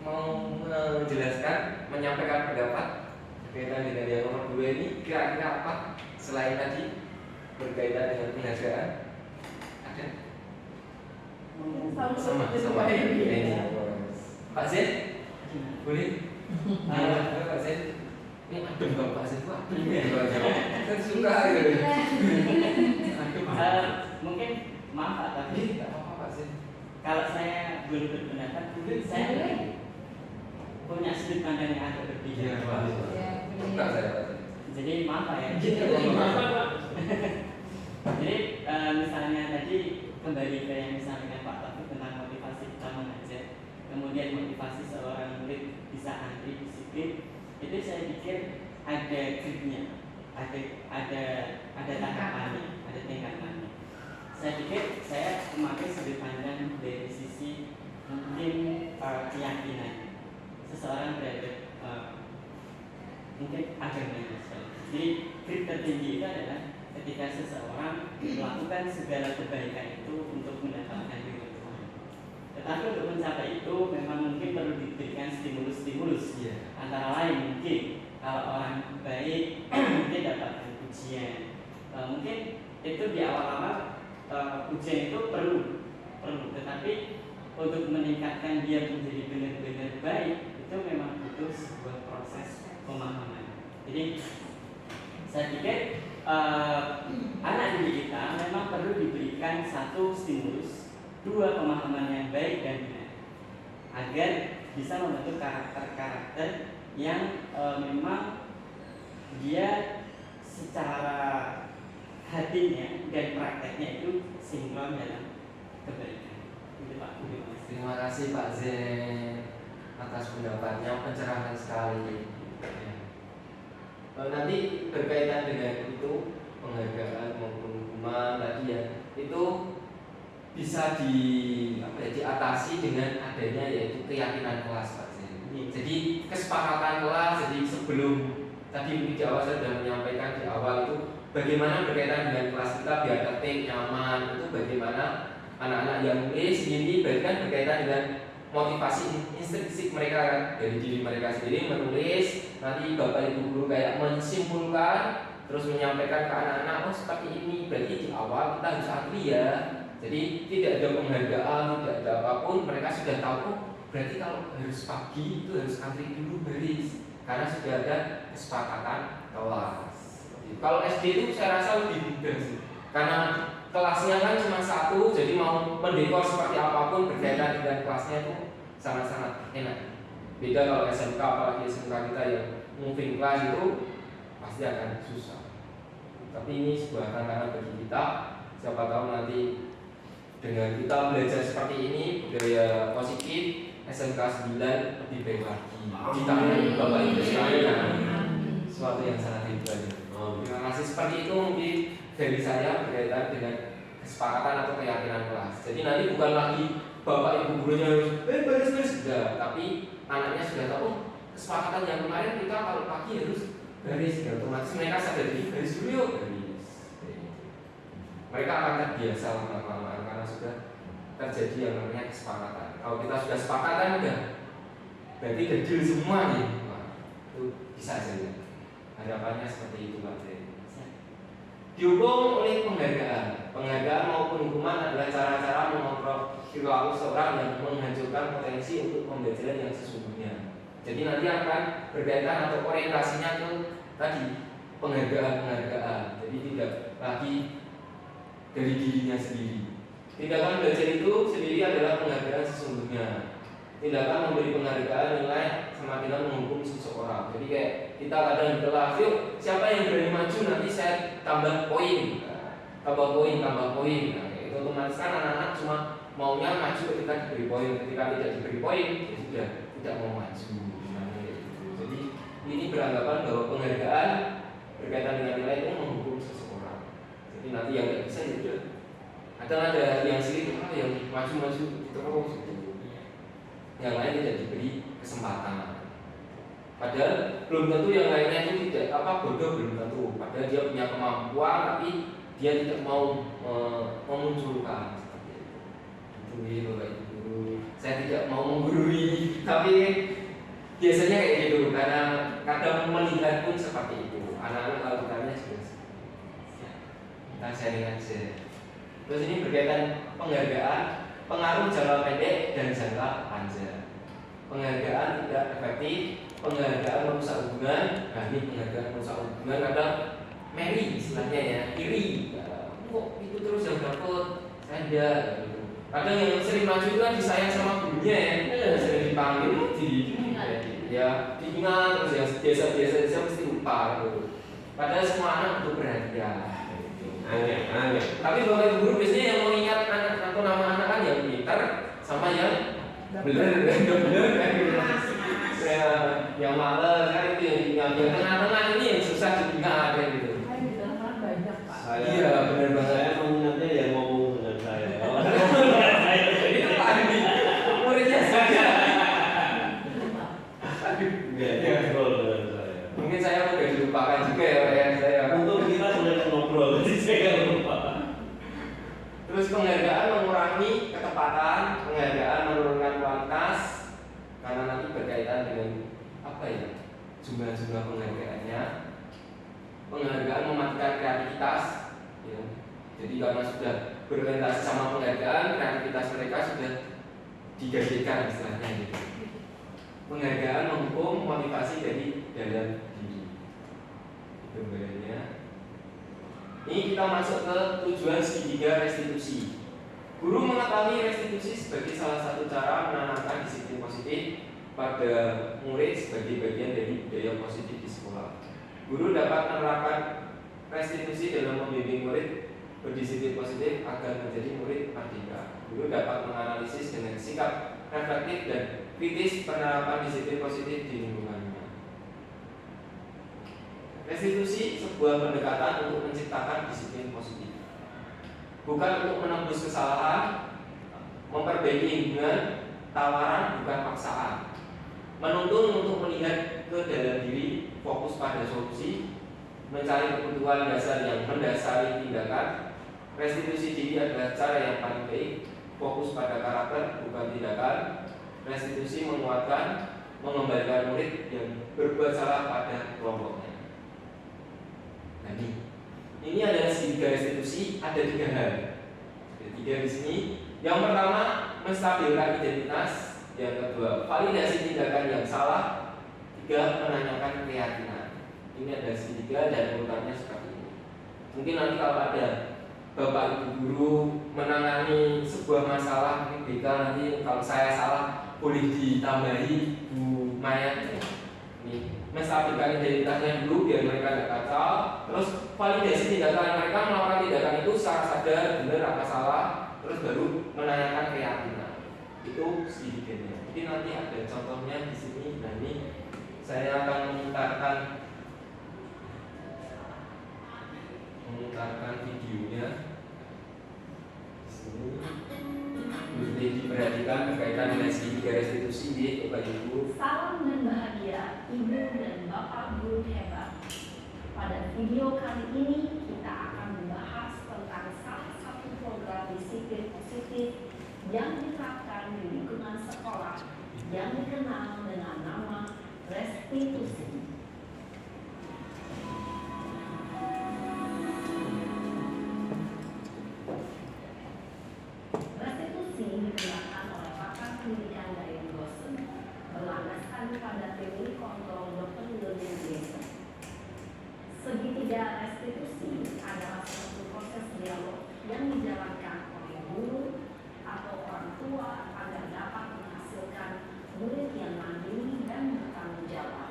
mau menjelaskan, menyampaikan pendapat berkaitan dengan yang nomor 2 ini, kira-kira apa selain tadi berkaitan dengan penghargaan? Ada? Sama Bu Eni. Pak Zen, boleh? Pak Zen, ini adem kalau Pak Zen, wah adem ya kalau jawab. Saya suka gitu. Adem. Mungkin maaf Pak, tapi Tidak apa-apa Pak Zen. kalau saya belum berpendapat, mungkin saya punya sudut pandang yang agak berbeda. Iya, Pak. Ya, Suka saya Pak Zen. Jadi maaf Pak ya. Jadi misalnya tadi kembali ke yang disampaikan Pak Taufik tentang motivasi kita mengajar, kemudian motivasi seorang murid bisa antri disiplin, itu saya pikir ada grade-nya, ada tahapannya, ada tingkatannya. Saya pikir saya memakai sudut pandang dari sisi mungkin keyakinan seseorang terhadap mungkin agamanya. Jadi grade tertinggi itu adalah ketika seseorang melakukan segala kebaikan itu untuk mendapatkan ridho Tuhan. Tetapi untuk mencapai itu memang mungkin perlu diberikan stimulus-stimulus. Antara lain mungkin kalau orang baik mungkin dapatkan pujian. Mungkin itu di awal-awal pujian itu perlu. Tetapi untuk meningkatkan dia menjadi benar-benar baik itu memang butuh sebuah proses pemahaman. Jadi saya pikir anak didik kita memang perlu diberikan satu stimulus, dua pemahaman yang baik dan benar, agar bisa membentuk karakter-karakter yang memang dia secara hatinya dan prakteknya itu sinkron dalam kebaikan. Itu Pak. Terima kasih Pak Zen atas pendapatnya, pencerahan sekali. Nanti berkaitan dengan itu penghargaan maupun hukuman tadi ya, itu bisa diatasi dengan adanya yaitu keyakinan kelas Pak Zen. Jadi kesepakatan kelas. Jadi sebelum tadi di awal saya sudah menyampaikan di awal itu bagaimana berkaitan dengan kelas kita biar tertib, nyaman, itu bagaimana anak-anak yang nulis sendiri berkaitan dengan motivasi intrinsik mereka kan, dari diri mereka sendiri menulis, nanti bapak ibu guru kayak menyimpulkan terus menyampaikan ke anak-anak, oh seperti ini, berarti di awal kita harus antri ya. Jadi tidak ada penghargaan, tidak ada apapun, mereka sudah tahu, oh berarti kalau harus pagi itu harus antri dulu baris, karena sudah ada kesepakatan kelas. Kalau SD itu saya rasa lebih mudah sih, karena kelasnya kan cuma satu, jadi mau mendekor seperti apapun berkaitan dengan kelasnya itu sangat-sangat enak. Beda kalau SMK, apalagi SMK kita yang moving class itu pasti akan susah. Tapi ini sebuah tantangan bagi kita. Siapa tahu nanti dengan kita belajar seperti ini, budaya positif, SMK 9 lebih baik lagi. Di tangan Bapak Ibu sekalian, sesuatu yang sangat hebat. Terima kasih. Seperti itu mungkin dari saya berkaitan dengan kesepakatan atau keyakinan kelas. Jadi nanti bukan lagi Bapak Ibu gurunya harus baris-baris, enggak, tapi anaknya sudah tahu kesepakatan yang kemarin kita kalau pagi harus baris, ya otomatis mereka sadar diri baris dulu yuk, baris. Mereka akan terbiasa lama-lama karena sudah terjadi yang namanya kesepakatan. Kalau kita sudah sepakatan udah berarti deal semua nih. Wah, itu bisa saja. Harapannya seperti itu Pak. Dihukum oleh penghargaan. Penghargaan maupun hukuman adalah cara-cara mengontrol perilaku seorang yang menghancurkan potensi untuk pembelajaran yang sesungguhnya. Jadi nanti akan berkaitan atau orientasinya ke tadi penghargaan. Jadi tidak lagi dari dirinya sendiri. Tindakan belajar itu sendiri adalah penghargaan sesungguhnya. Tindakan memberi penghargaan nilai semakin menghukum seseorang. Jadi kayak kita kadang di kelas, yuk siapa yang berani maju nanti saya tambah poin. Tambah poin. Nah, itu otomatis kan anak-anak cuma maunya maju ketika diberi poin. Ketika tidak diberi poin, ya sudah tidak mau maju. Jadi ini beranggapan bahwa penghargaan berkaitan dengan nilai itu menghukum seseorang. Jadi nanti yang tidak bisa ya sudah. Ada yang sirik, yang maju-maju terus. Yang lain tidak diberi kesempatan. Padahal belum tentu yang lainnya itu tidak bodoh, belum tentu. Padahal dia punya kemampuan tapi dia tidak mau memunculkan seperti itu. Itu Bapak Ibu guru. Saya tidak mau menggurui, tapi biasanya kayak gitu karena kadang melihat pun seperti itu. Anak-anak kalau ditanya juga kita sharing aja. Terus ini berkaitan penghargaan, pengaruh jangka pendek dan jangka panjang. Penghargaan tidak efektif, penghargaan merusak hubungan. Nah ini penghargaan merusak hubungan kadang meri istilahnya ya, iri. Kok itu terus yang dapat, saya enggak gitu. Kadang yang sering maju itu kan disayang sama gurunya ya, sering dipanggil ya diingat terus yang biasa-biasa mesti lupa gitu. Padahal semua anak butuh perhatian. Tapi Bapak Ibu guru biasanya yang mengingat anak atau nama anak kan yang pintar sama yang bener kan gitu. Yang malas kan itu yang tengah-tengah ini yang susah diingat kan gitu. Banyak Pak. Iya benar banget. Saya mengingatnya yang ngomong dengan saya. Itu Pak Andi, muridnya saja. Ngobrol dengan saya. Mungkin saya udah dilupakan juga ya orang saya. Untuk kita sudah ngobrol, jadi saya lupa. Terus penghargaan mengurangi ketepatan, penghargaan menurunkan kualitas karena nanti berkaitan dengan apa ya? Jumlah-jumlah penghargaannya. Penghargaan mematikan kreativitas ya. Jadi karena sudah berorientasi sama penghargaan, kreativitas mereka sudah digadekan istilahnya gitu. Penghargaan menghukum motivasi dari dalam diri. Itu bedanya. Ini kita masuk ke tujuan segitiga restitusi. Guru mengetahui restitusi sebagai salah satu cara menanamkan disiplin positif pada murid sebagai bagian dari budaya positif di sekolah. Guru dapat menerapkan restitusi dalam membimbing murid berdisiplin positif agar menjadi murid merdeka. Guru dapat menganalisis dengan sikap reflektif dan kritis penerapan disiplin positif di lingkungannya. Restitusi sebuah pendekatan untuk menciptakan disiplin positif, bukan untuk menembus kesalahan, memperbaiki lingkungan, tawaran bukan paksaan, menuntun untuk melihat ke dalam diri, fokus pada solusi, mencari kebutuhan dasar yang mendasari tindakan. Restitusi diri adalah cara yang paling baik, fokus pada karakter bukan tindakan. Restitusi menguatkan, mengembalikan murid yang berbuat salah pada kelompoknya. Nah ini adalah segitiga restitusi, ada 3 hal. Ada 3 di sini. Yang pertama, menstabilkan identitas. Yang kedua, validasi tindakan yang salah. 3, menanyakan keyakinan. Ini ada segitiga dan urutannya seperti ini. Mungkin nanti kalau ada Bapak Ibu guru menangani sebuah masalah, mungkin BK nanti kalau saya salah boleh ditambahi Bu Maya. Ini menstabilkan identitasnya dulu biar mereka tidak kacau. Terus validasi tindakan mereka melakukan tindakan itu secara sadar, benar apa salah, terus baru menanyakan keyakinan. Itu sedikitnya. Jadi nanti ada contohnya di sini. Nah ini saya akan memutarkan videonya. Di sini boleh diperhatikan berkaitan dengan segitiga restitusi di Bapak Ibu. Salam dan bahagia Ibu dan Bapak Guru hebat. Pada video kali ini kita akan membahas tentang salah satu program disiplin positif yang diterapkan di lingkungan sekolah yang dikenal dengan nama restitusi. Restitusi digunakan oleh pakar pendidikan dari dosen berlandaskan pada teori kontrol Dr. William Glasser. Segitiga restitusi adalah suatu proses dialog yang dijalankan oleh guru atau orang tua agar dapat menghasilkan murid yang mandiri dan bertanggung jawab.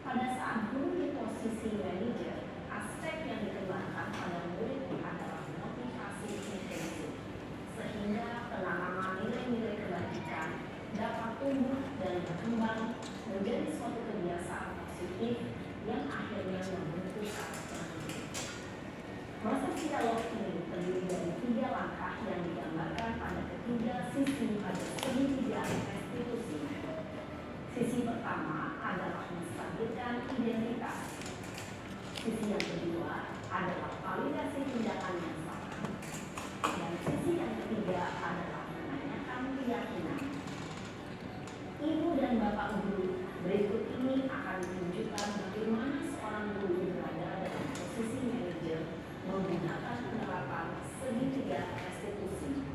Pada saat guru di posisi manajer, aspek yang dikembangkan pada murid adalah motivasi intensif, sehingga penanaman nilai-nilai kebajikan dapat tumbuh dan berkembang menjadi suatu kebiasaan positif yang akhirnya membentuk karakter hidup. Proses dialog ini terdiri dari 3 langkah yang digambarkan pada ketiga sisi pada segitiga restitusi. Sisi pertama adalah menstabilkan identitas. Sisi yang kedua adalah validasi tindakan yang salah. Dan sisi yang ketiga adalah menanyakan keyakinan. Ibu dan Bapak Guru, berikut ini akan menunjukkan bagaimana seorang guru berada dalam posisi manajer menggunakan penerapan segitiga restitusi.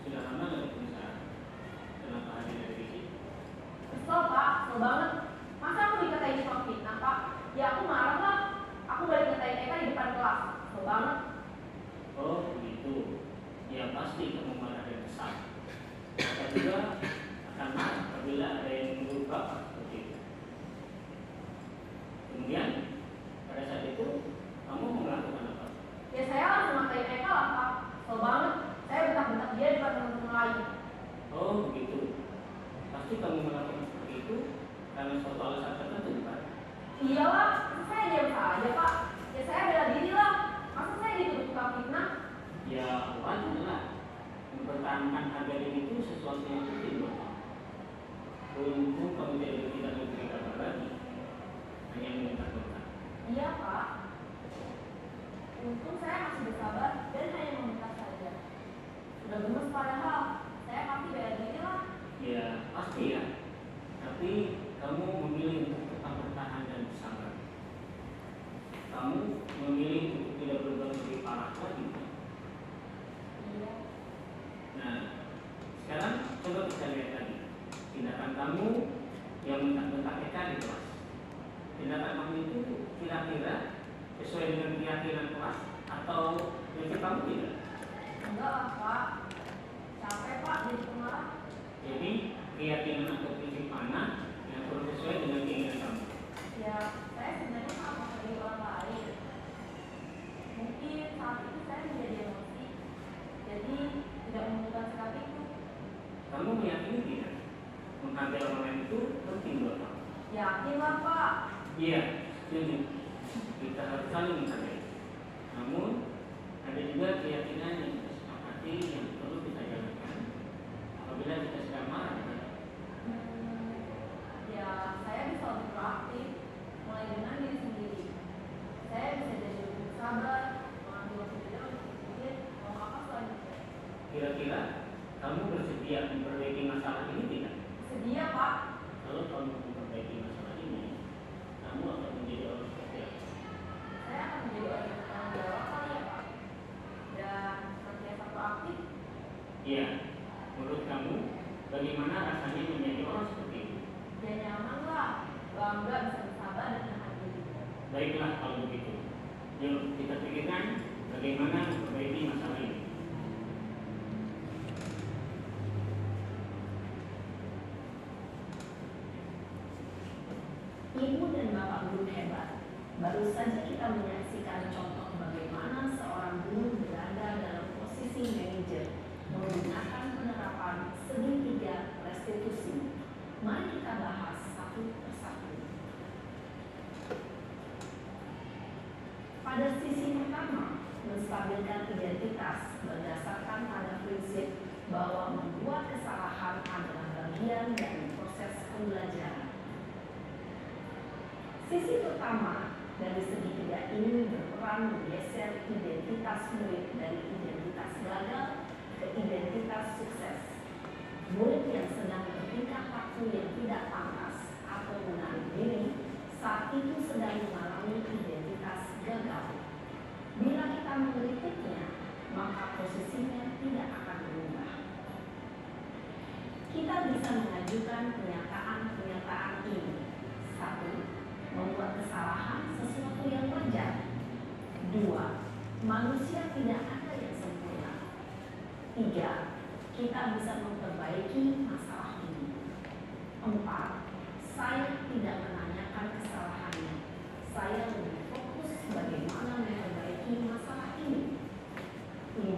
Sudah lama nggak perusahaan? Kenapa hadir dari sini? Kesel Pak, kesel banget. Masa aku dikatain soal fitnah Pak? Ya aku marah lah. Aku balik ngatain Eka di depan kelas. Kesel banget. Oh begitu. Ya pasti kamu marah dan kesal. Saya juga akan marah apabila ada yang menurut Bapak seperti itu. Kemudian pada saat itu kamu melakukan apa? Ya saya langsung ngatain Eka lah Pak. Kesel banget. Saya bentak-bentak dia di depan teman-teman lain. Oh begitu. Pasti kamu melakukan seperti itu karena suatu alasan tertentu, bukan? Iyalah, masa saya diam saja Pak. Ya saya bela diri lah. Masa saya dituduh tukang fitnah? Ya wajar lah. Mempertahankan harga diri itu sesuatu yang penting buat kamu. Untung kamu tidak memberi kabar lagi, hanya meminta-minta. Iya Pak. Untung saya masih bersabar dan hanya meminta saja. Sudah gemes padahal. Saya pasti bela diri lah. Ya pasti ya. Tapi kamu memilih untuk tetap bertahan dan bersabar. Kamu memilih untuk tidak berbuat lebih parah lagi. Iya. Nah, sekarang coba kita lihat lagi tindakan kamu yang mentak-mentak Eka di kelas. Tindakan kamu itu kira-kira sesuai dengan keyakinan kelas atau prinsip kamu tidak? Enggak lah Pak. Capek Pak jadi pemarah. Jadi keyakinan atau prinsip mana yang perlu sesuai dengan keinginan kamu? Ya, saya sebenarnya sama seperti orang lain. Mungkin saat itu saya menjadi emosi, jadi tidak menemukan sikap itu. Kamu meyakini tidak? Menghargai orang lain itu penting buat kamu. Yakin lah Pak. Iya, setuju. Kita harus saling menghargai. Namun ada juga keyakinan yang kita sepakati yang perlu kita jalankan apabila kita sedang marah. Ya, saya bisa lebih proaktif, mulai dengan diri sendiri. Saya bisa jadi lebih sabar, mengambil waktu jeda untuk berpikir mau apa selanjutnya. Kira-kira kamu bersedia memperbaiki masalah ini tidak? Sedia Pak. Kalau kamu memperbaiki masalah ini, kamu akan menjadi orang seperti apa? Saya akan menjadi orang yang bertanggung jawab kali ya Pak. Dan senantiasa proaktif. Iya, menurut kamu bagaimana rasanya menjadi orang seperti itu? Ya nyaman lah, bangga bisa Baiklah kalau begitu. Yuk kita pikirkan bagaimana memperbaiki masalah ini. Ibu dan Bapak guru hebat, baru saja kita menyaksikan contoh bagaimana seorang guru berada dalam posisi manajer menggunakan penerapan segitiga restitusi. Mari kita bahas satu persatu. Pada sisi pertama, menstabilkan identitas berdasarkan pada prinsip bahwa membuat kesalahan adalah bagian dari proses pembelajaran. Sisi pertama dari segitiga ini berperan menggeser identitas murid dari identitas gagal ke identitas sukses. Murid yang sedang bertingkah laku yang tidak pantas atau menarik diri saat itu sedang mengalami identitas gagal. Bila kita mengkritiknya, maka posisinya tidak akan berubah. Kita bisa mengajukan pernyataan-pernyataan ini. 1. Membuat kesalahan sesuatu yang wajar. 2. Manusia tidak ada yang sempurna. 3. Kita bisa memperbaiki masalah ini. 4. Saya tidak menanyakan kesalahannya. Saya lebih fokus bagaimana memperbaiki masalah ini. 5.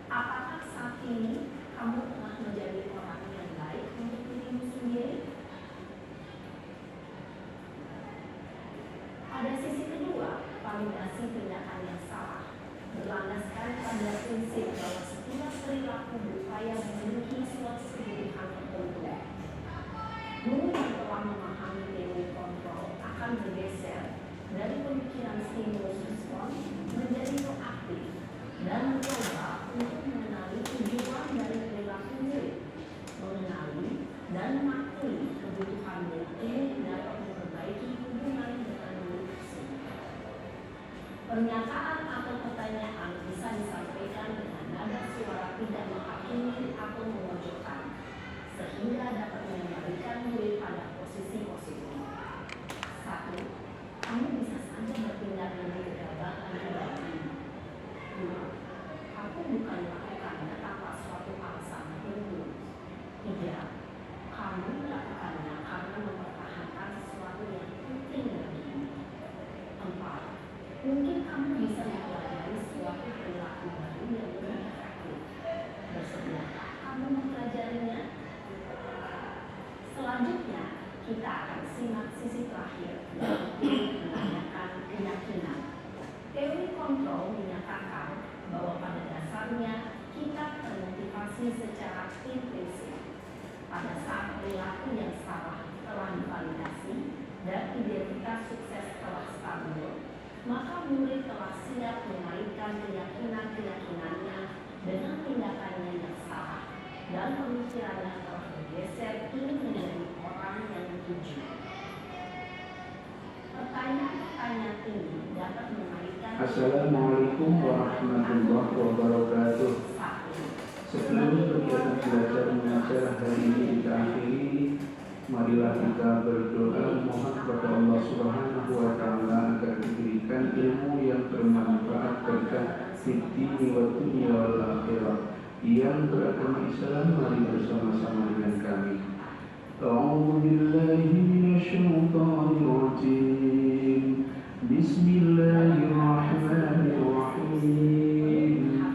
Apakah saat ini kamu telah menjadi orang yang baik untuk dirimu sendiri? Pada sisi kedua, validasi tindakan yang salah berlandaskan pada prinsip bahwa setiap perilaku berupaya memenuhi suatu kebutuhan tertentu. Guru yang telah memahami teori kontrol akan bergeser dari pemikiran stimulus respon menjadi proaktif dan mencoba untuk mengenali tujuan dari perilaku murid, mengenali dan mengakui kebutuhan murid ini dapat memperbaiki hubungan dengan murid tersebut. Pernyataan atau pertanyaan bisa disampaikan dengan nada suara tidak menghakimi atau memojokkan, sehingga dapat mengembalikan murid pada posisi positif. 1. Kamu bisa saja bertindak dengan kegagalan dalam ini. 2. Aku bukan melakukannya tanpa suatu alasan tertentu. 3. Kamu melakukannya karena mempertahankan sesuatu yang penting bagimu. 4. Mungkin kamu bisa mempelajari suatu perilaku baru yang lebih efektif. Bersediakah kamu mempelajarinya? Selanjutnya, kita akan simak sisi terakhir, yaitu menanyakan keyakinan. Teori kontrol menyatakan bahwa pada dasarnya kita termotivasi secara intrinsik. Pada saat perilaku yang salah telah divalidasi dan identitas sukses telah stabil, maka murid telah siap mengaitkan keyakinan-keyakinannya dengan tindakannya yang salah dan pemikirannya telah bergeser ingin menjadi orang yang dituju. Pertanyaan-pertanyaan ini dapat mengaitkan. Assalamualaikum warahmatullahi wabarakatuh. Sebelum kegiatan belajar mengajar hari ini kita akhiri, marilah kita berdoa mohon kepada Allah Subhanahu wa Ta'ala agar diberikan ilmu yang bermanfaat berkah fid-dini wa dunya wal akhirah. Yang beragama Islam, mari bersama-sama dengan kami. A'udzu billahi minasyaitonir rajim. Bismillahirrahmanirrahim.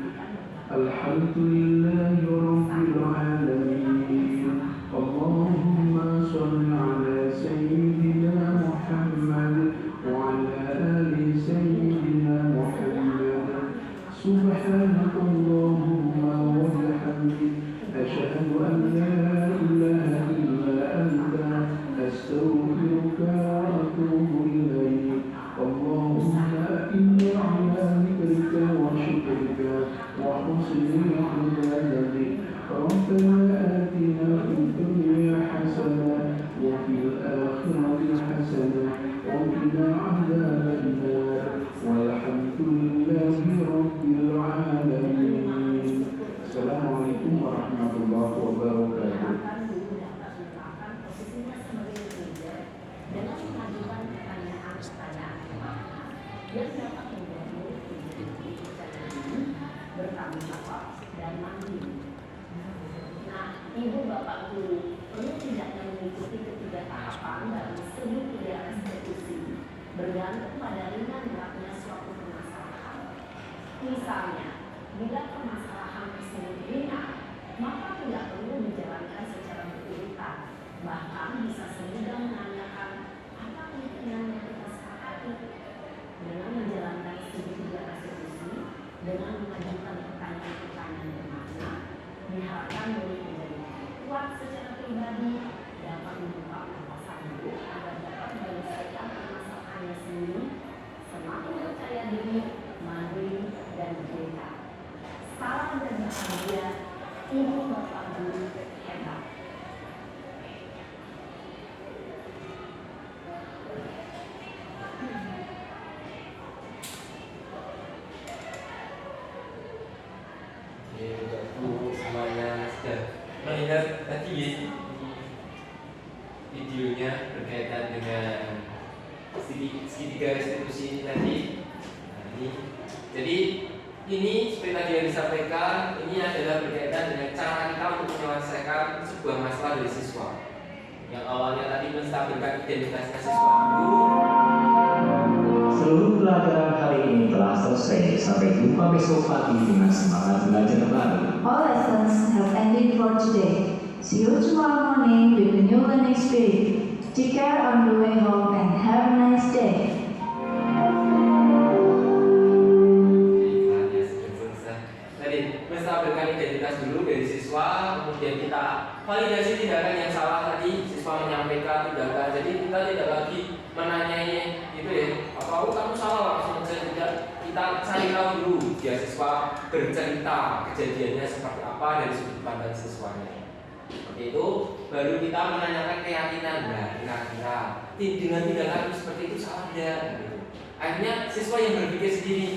Alhamdulillahi rabbil alamin. Allahumma shalli ala sayyidina Muhammad wa ala ali sayyidina Muhammad. Subhanakallahumma wa bihamdik asyhadu an la ilaha illa anta astaghfiruka wa atubu ilaik. Allahumma inni ala dhikrika wa guru perlu tidaknya mengikuti ketiga tahapan dalam studi 3 restitusi bergantung pada ringan beratnya suatu permasalahan. Misalnya, bila permasalahan tersebut ringan, maka tidak perlu dijalankan secara berurutan. Bahkan bisa semudah menanyakan apa pentingnya yang kita sepakati. Dengan menjalankan studi 3 restitusi, dengan mengajukan pertanyaan-pertanyaan bermakna, diharapkan murid menjadi kuat secara pribadi, dapat membuka wawasan guru agar dapat menyelesaikan permasalahannya sendiri, semakin percaya diri, mandiri, dan berdaya. Salam dan bahagia, Ibu Bapak Guru hebat. Semuanya sudah mendengar tadi videonya berkaitan dengan segitiga restitusi ini tadi. Nah, jadi ini seperti tadi yang disampaikan, ini adalah berkaitan dengan cara kita untuk menyelesaikan sebuah masalah dari siswa. Yang awalnya tadi menstabilkan identitasnya siswa dulu. Seluruh pelajaran hari ini telah selesai. Sampai jumpa besok pagi dengan semangat belajar baru. All lessons have ended for today. See you tomorrow morning with a new learning spirit. Take care on the way home and have a nice day. Tadi menstabilkan identitas dulu dari siswa, kemudian kita validasi tindakan yang salah tadi, siswa menyampaikan tindakan. Jadi kita tidak lagi menanyai itu ya, apa kamu salah langsung saja, tidak. Kita cari tahu dulu dia siswa bercerita kejadiannya seperti apa dari sudut pandang siswanya. Seperti itu, baru kita menanyakan keyakinan. Nah, kira-kira dengan tindakan seperti itu salah tidak? Gitu. Akhirnya siswa yang berpikir sendiri.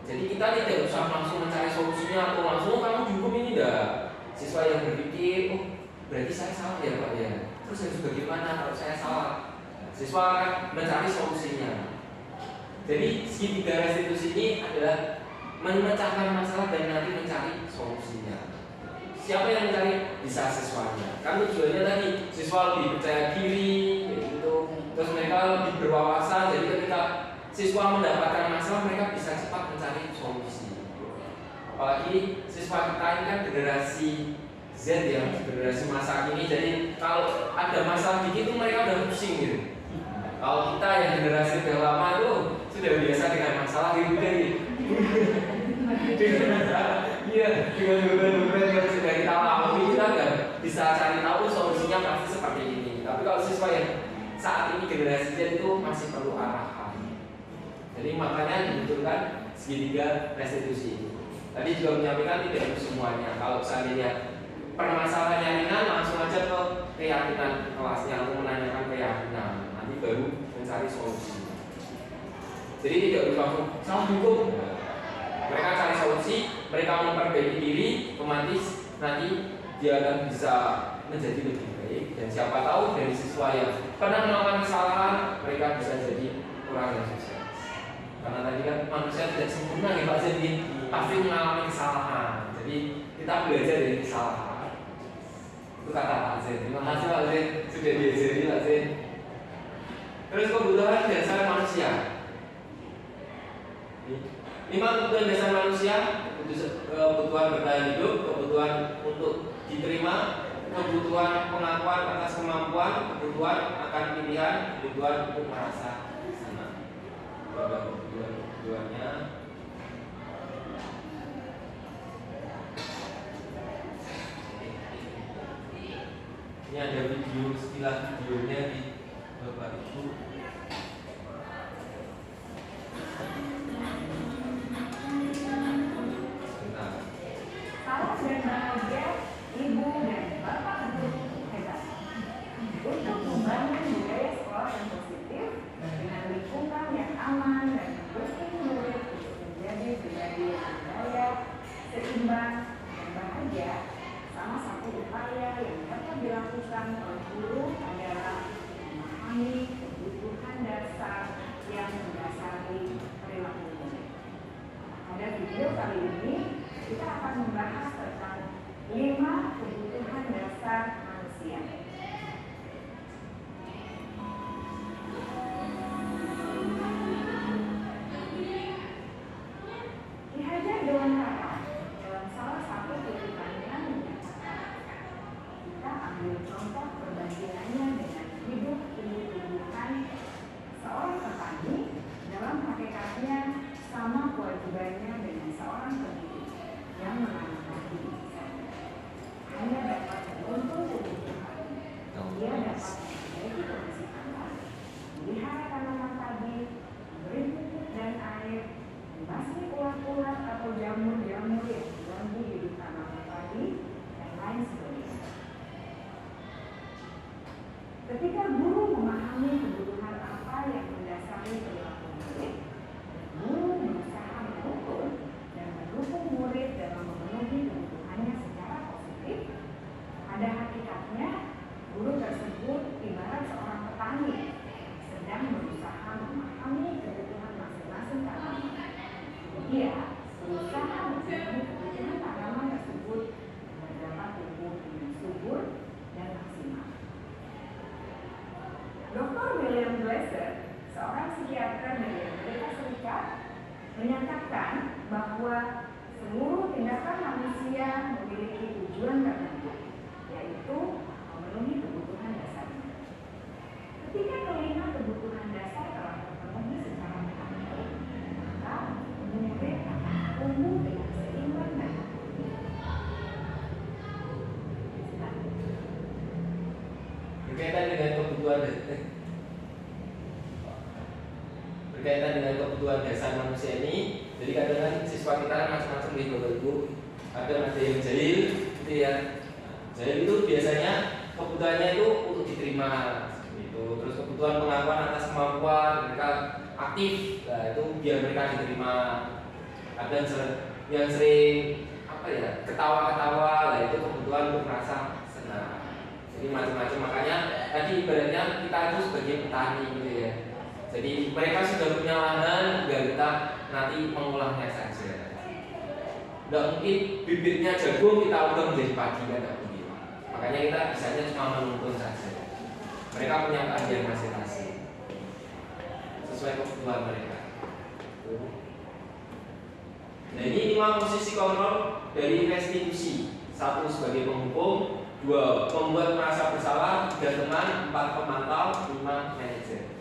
Jadi kita tidak usah langsung mencari solusinya atau langsung kamu dihukum ini enggak. Siswa yang berpikir, oh berarti saya salah ya Pak ya. Terus harus bagaimana kalau saya salah? Siswa akan mencari solusinya. Jadi segitiga restitusi ini adalah memecahkan masalah dan nanti mencari solusinya. Siapa yang mencari? Bisa siswanya. Kan tujuannya tadi siswa lebih percaya diri, gitu. Terus mereka lebih berwawasan. Jadi ketika siswa mendapatkan masalah, mereka bisa cepat mencari solusi. Apalagi siswa kita ini kan generasi Z ya, generasi masa kini. Jadi kalau ada masalah dikit itu mereka udah pusing gitu. Kalau kita yang generasi udah lama itu sudah biasa dengan masalah gitu. Iya, dengan beban-beban yang sudah kita alami, kita nggak bisa cari tahu solusinya pasti seperti ini. Tapi kalau siswa yang saat ini generasi Z itu masih perlu arahan. Jadi makanya dimunculkan segitiga restitusi. Tadi juga menyampaikan tidak itu semuanya. Kalau seandainya permasalahannya ringan, langsung aja ke keyakinan kelasnya untuk menanyakan keyakinan. Nanti baru mencari solusi. Jadi tidak langsung salah hukum. Mereka cari solusi, mereka memperbaiki diri, otomatis nanti dia akan bisa menjadi lebih baik. Dan siapa tahu dari siswa yang pernah melakukan kesalahan, mereka bisa jadi orang yang sukses. Karena tadi kan manusia tidak sempurna ya Pak Zin, pasti mengalami kesalahan. Jadi kita belajar dari kesalahan. Itu kata Pak Zin. Terima kasih Pak Zin sudah diajari Pak Zin. Terus kebutuhan dasar manusia. 5 kebutuhan dasar manusia: kebutuhan bertahan hidup, kebutuhan untuk diterima, kebutuhan pengakuan atas kemampuan, kebutuhan akan pilihan, kebutuhan untuk merasa senang. Kebutuhannya ini ada video, sekilas videonya di Bapak Ibu. Salam dan bahagia, Ibu dan Bapak Guru hebat. Untuk membangun budaya sekolah yang positif dengan lingkungan yang aman dan mendukung murid untuk menjadi pribadi yang berdaya, seimbang, dan bahagia, salah satu upaya yang dapat dilakukan oleh guru adalah memahami kebutuhan dasar yang mendasari perilaku murid. Pada video kali ini kita akan membahas tentang 5 kebutuhan dasar seluruh tindakan manusia memiliki tujuan tertentu, yaitu memenuhi kebutuhan dasarnya. Ketika kelima kebutuhan dasar telah terpenuhi secara mekanik, maka murid akan tumbuh dengan seimbang dan harmoni. Berkaitan dengan kebutuhan dasar manusia ini, jadi kadang-kadang siswa kita kan macam-macam nih Bapak Ibu. Ada yang jahil, gitu ya. Jahil itu biasanya kebutuhannya itu untuk diterima, gitu. Terus kebutuhan pengakuan atas kemampuan mereka aktif, nah itu biar mereka diterima. Ada yang sering apa ya, ketawa-ketawa, lah itu kebutuhan untuk merasa senang. Jadi macam-macam, makanya tadi ibaratnya kita itu sebagai petani gitu ya. Jadi mereka sudah punya lahan, tinggal kita nanti mengolahnya saja. Tidak mungkin bibitnya jagung kita ubah menjadi padi, tidak mungkin. Makanya kita bisanya cuma menuntun saja. Mereka punya keahlian masing-masing sesuai kebutuhan mereka. Nah ini 5 posisi kontrol dari restitusi. 1 sebagai penghukum, 2 membuat merasa bersalah, 3 teman, 4 pemantau, 5 manajer.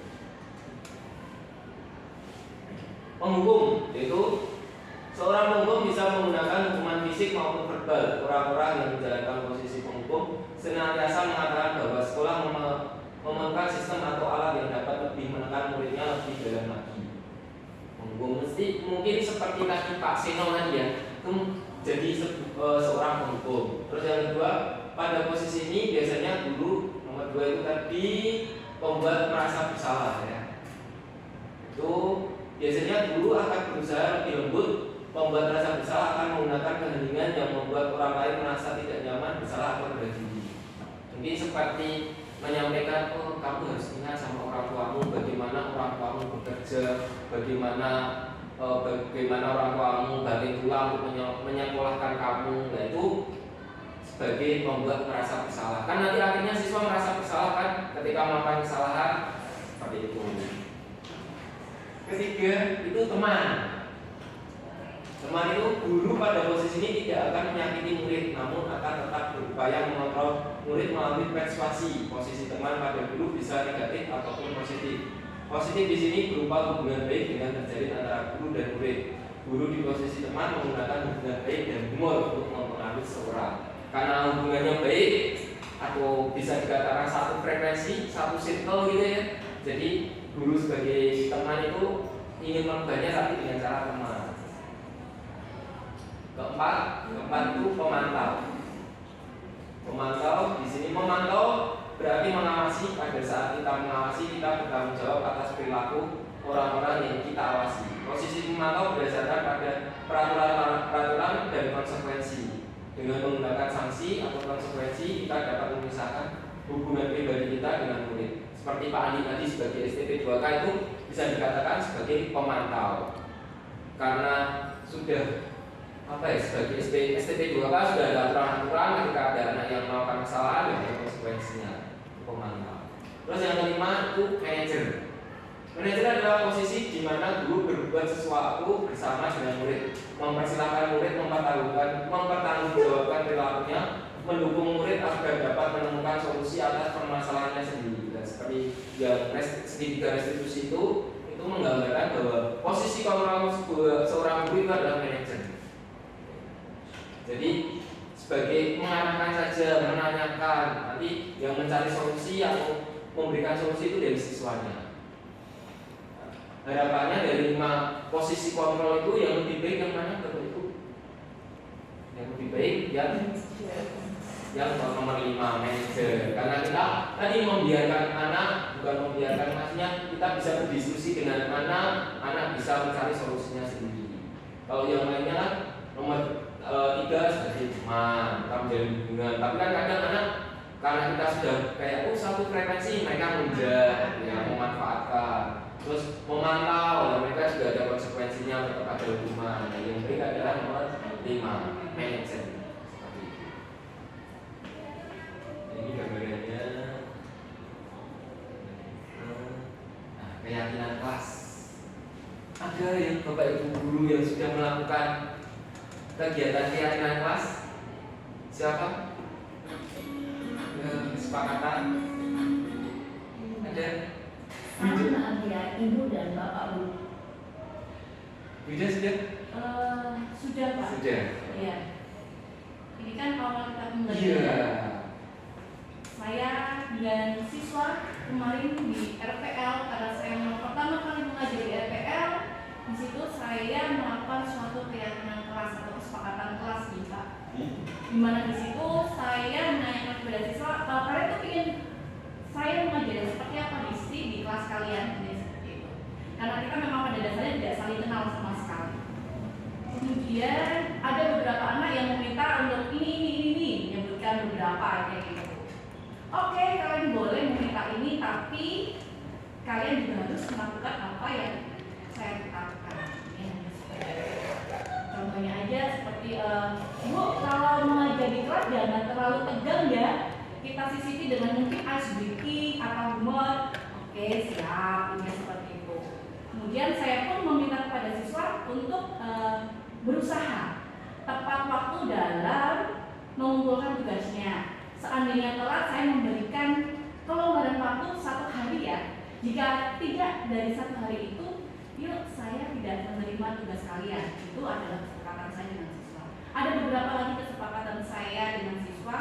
Penghukum yaitu seorang penghukum bisa menggunakan hukuman fisik maupun verbal. Orang-orang yang menjalankan posisi penghukum senantiasa mengatakan bahwa sekolah memerlukan sistem atau alat yang dapat lebih menekan muridnya lebih dalam lagi. Penghukum mungkin seperti tadi Pak Seno tadi ya, itu jadi seorang penghukum. Terus yang kedua, pada posisi ini biasanya guru nomor 2 itu tadi pembuat merasa bersalah ya. Itu biasanya guru akan berusaha lebih lembut, membuat rasa bersalah akan menggunakan keheningan yang membuat orang lain merasa tidak nyaman, bersalah atau rendah diri. Mungkin seperti menyampaikan, oh kamu harus ingat sama orang tuamu, bagaimana orang tuamu bekerja, bagaimana orang tuamu balik pulang untuk menyekolahkan kamu. Nah itu sebagai membuat merasa bersalah. Kan nanti akhirnya siswa merasa bersalah kan ketika melakukan kesalahan seperti itu. Ketiga itu teman. Teman itu guru pada posisi ini tidak akan menyakiti murid, namun akan tetap berupaya mengontrol murid melalui persuasi. Posisi teman pada guru bisa negatif ataupun positif. Positif di sini berupa hubungan baik dengan terjalin antara guru dan murid. Guru di posisi teman menggunakan hubungan baik dan humor untuk mempengaruhi seseorang. Karena hubungannya baik atau bisa dikatakan satu frekuensi, satu circle gitu ya. Jadi guru sebagai teman itu ingin mengubahnya tapi dengan cara teman. Keempat itu pemantau. Pemantau di sini memantau berarti mengawasi. Pada saat kita mengawasi kita bertanggung jawab atas perilaku orang-orang yang kita awasi. Posisi pemantau berdasarkan pada peraturan dan konsekuensi. Dengan menggunakan sanksi atau konsekuensi kita dapat memisahkan hubungan pribadi kita dengan murid. Seperti Pak Andi tadi sebagai STP 2K itu bisa dikatakan sebagai pemantau. Karena sudah sebagai STP 2K sudah ada aturan-aturan ketika ada anak yang melakukan kesalahan dan ada konsekuensinya, pemantau. Terus yang kelima itu manajer. Manajer adalah posisi di mana guru berbuat sesuatu bersama dengan murid, mempersilahkan murid mempertanggungjawabkan perilakunya, mendukung murid agar dapat menemukan solusi atas permasalahannya sendiri. Dan seperti yang segitiga restitusi itu menggambarkan bahwa posisi kontrol seorang guru itu adalah manajer. Jadi sebagai mengarahkan saja, menanyakan, nanti yang mencari solusi atau memberikan solusi itu dari siswanya. Harapannya dari 5 posisi kontrol itu yang lebih baik yang mana Bapak Ibu? Yang lebih baik yang nomor 5 manajer. Karena kita tadi membiarkan anak, bukan membiarkan maksudnya kita bisa berdiskusi dengan anak bisa mencari solusinya sendiri. Kalau yang lainnya kan nomor 3 sebagai teman, kita menjalin hubungan. Tapi kan kadang anak karena kita sudah kayak satu frekuensi, mereka mudah ya memanfaatkan. Terus memantau, dan mereka juga ada konsekuensinya untuk ada hukuman. Nah, yang baik adalah nomor 5 manajer. Ini gambarannya. Keyakinan kelas. Ada yang Bapak Ibu guru yang sudah melakukan kegiatan keyakinan kelas? Siapa? Kesepakatan? Ada? Sama ya, Ibu dan Bapak Bu. Wida sudah? Sudah Pak. Sudah. Iya. Ini kan awal kita mulai. Iya. Saya dan siswa kemarin di RPL karena saya pertama kali mengajar di RPL, di situ saya melakukan suatu keyakinan kelas atau kesepakatan kelas nih Pak. Di mana di situ saya menanyakan kepada siswa, kalian tuh ingin saya mengajar seperti apa di kelas kalian, jadi seperti itu. Karena kita memang pada dasarnya tidak saling kenal sama sekali. Kemudian ada beberapa anak yang meminta untuk ini, menyebutkan beberapa kayak gitu. Oke, kalian boleh meminta ini, tapi kalian juga harus melakukan apa yang saya katakan. Ya, contohnya aja seperti, Bu, kalau mengajar di kelas jangan terlalu tegang ya. Kita sisipi dengan mungkin ice breaking atau humor. Oke, siap, ini seperti itu. Kemudian saya pun meminta kepada siswa untuk berusaha tepat waktu dalam mengumpulkan tugasnya. Seandainya telat, saya memberikan kelonggaran waktu 1 hari ya. Jika tidak dari 1 hari itu, yuk saya tidak menerima tugas kalian. Itu adalah kesepakatan saya dengan siswa. Ada beberapa lagi kesepakatan saya dengan siswa,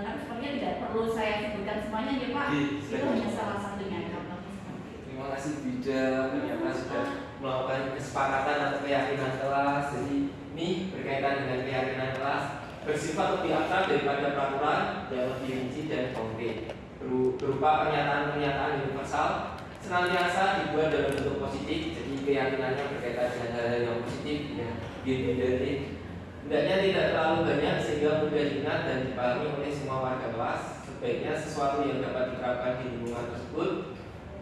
tapi sepertinya tidak perlu saya sebutkan semuanya ya Pak. Itu hanya salah satunya. Terima kasih Wida, ternyata sudah melakukan kesepakatan atau keyakinan kelas. Jadi ini berkaitan dengan keyakinan kelas, bersifat lebih abstrak daripada peraturan yang lebih rinci dan konkret, berupa pernyataan-pernyataan universal, senantiasa dibuat dalam bentuk positif. Jadi keyakinannya berkaitan dengan hal-hal yang positif, ya, identik. Hendaknya tidak terlalu banyak sehingga mudah diingat dan dipahami oleh semua warga kelas. Sebaiknya sesuatu yang dapat diterapkan di lingkungan tersebut.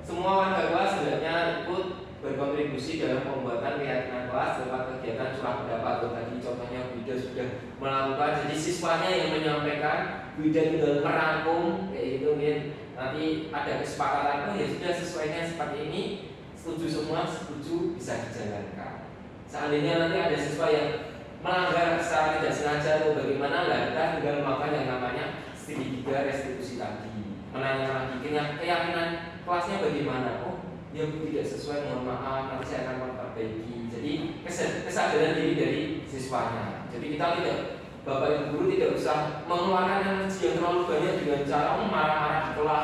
Semua warga kelas hendaknya ikut berkontribusi dalam pembuatan keyakinan kelas lewat kegiatan curah pendapat. Tadi contohnya Wida sudah melakukan, jadi siswanya yang menyampaikan, Wida tinggal merangkum kayak gitu. Mungkin nanti ada kesepakatan, oh ya sudah sesuainya seperti ini, setuju semua, setuju, bisa dijalankan. Seandainya nanti ada siswa yang melanggar secara tidak sengaja atau bagaimana, lah kita tinggal melakukan yang namanya studi 3 restitusi tadi, menanyakan lagi keyakinan kelasnya bagaimana. Oh, dia tidak sesuai, mohon maaf, nanti saya akan memperbaiki. Jadi kesadaran diri dari siswanya. Jadi kita tidak, bapak ibu guru tidak usah mengeluarkan energi yang terlalu banyak dengan cara marah-marah di kelas,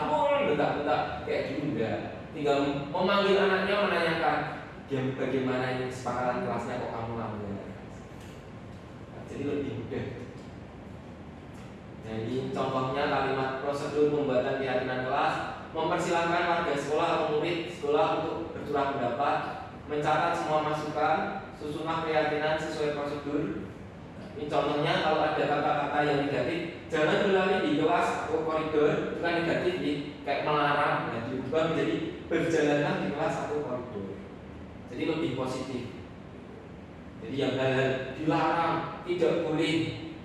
bentak-bentak kayak gitu, enggak. Tinggal memanggil anaknya, menanyakan dia bagaimana ini kesepakatan kelasnya kok kamu langgar. Jadi lebih mudah. Jadi contohnya kalimat prosedur pembuatan keyakinan kelas: mempersilahkan warga sekolah atau murid sekolah untuk bercurah pendapat, mencatat semua masukan, susunlah keyakinan sesuai prosedur. Ini contohnya kalau ada kata-kata yang negatif, jangan berlari di kelas atau koridor, itu kan negatif, kayak melarang, nah diubah menjadi berjalanlah di kelas atau koridor. Jadi lebih positif. Jadi yang hal-hal dilarang, tidak boleh,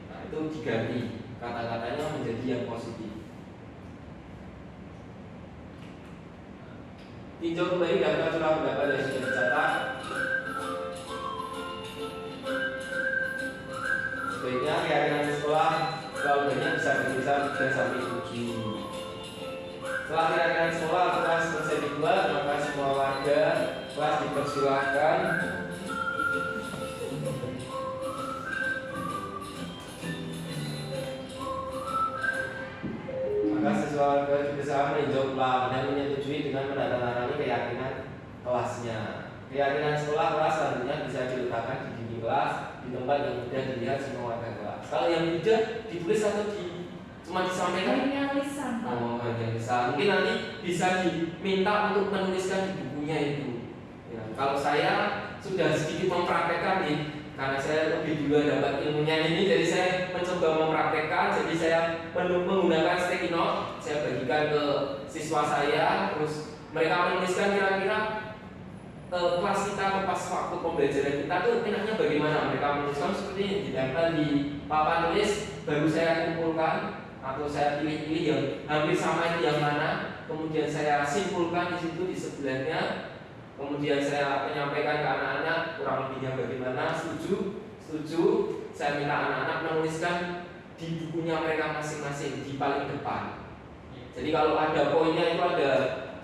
nah itu diganti kata-katanya menjadi yang positif. Tinjau kembali daftar curah pendapat yang sudah dicatat. Sebaiknya keyakinan sekolah keluarganya bisa berkisar 3 sampai 7. Setelah keyakinan sekolah kelas selesai dibuat, maka semua warga kelas dipersilahkan siswa warga berusaha meninjau ulang dan menyetujui dengan menandatangani keyakinan kelasnya. Keyakinan sekolah kelas selanjutnya bisa diletakkan di dinding kelas di tempat yang mudah dilihat semua warga kelas. Kalau yang mudah ditulis atau cuma disampaikan? Hanya lisan, Pak. Oh, hanya lisan. Mungkin nanti bisa diminta untuk menuliskan di bukunya itu. Ya, kalau saya sudah sedikit mempraktekkan nih, karena saya lebih dulu dapat ilmunya ini, jadi saya mencoba mempraktekkan. Jadi saya menggunakan sticky note, saya bagikan ke siswa saya, terus mereka menuliskan kira-kira kelas kita pas waktu pembelajaran kita tuh enaknya bagaimana. Mereka menuliskan seperti ini, ditempel di papan tulis, baru saya kumpulkan atau saya pilih-pilih yang hampir sama itu yang mana, kemudian saya simpulkan di situ di sebelahnya. Kemudian saya menyampaikan ke anak-anak kurang lebihnya bagaimana, setuju setuju, saya minta anak-anak menuliskan di bukunya mereka masing-masing di paling depan. Jadi kalau ada poinnya itu ada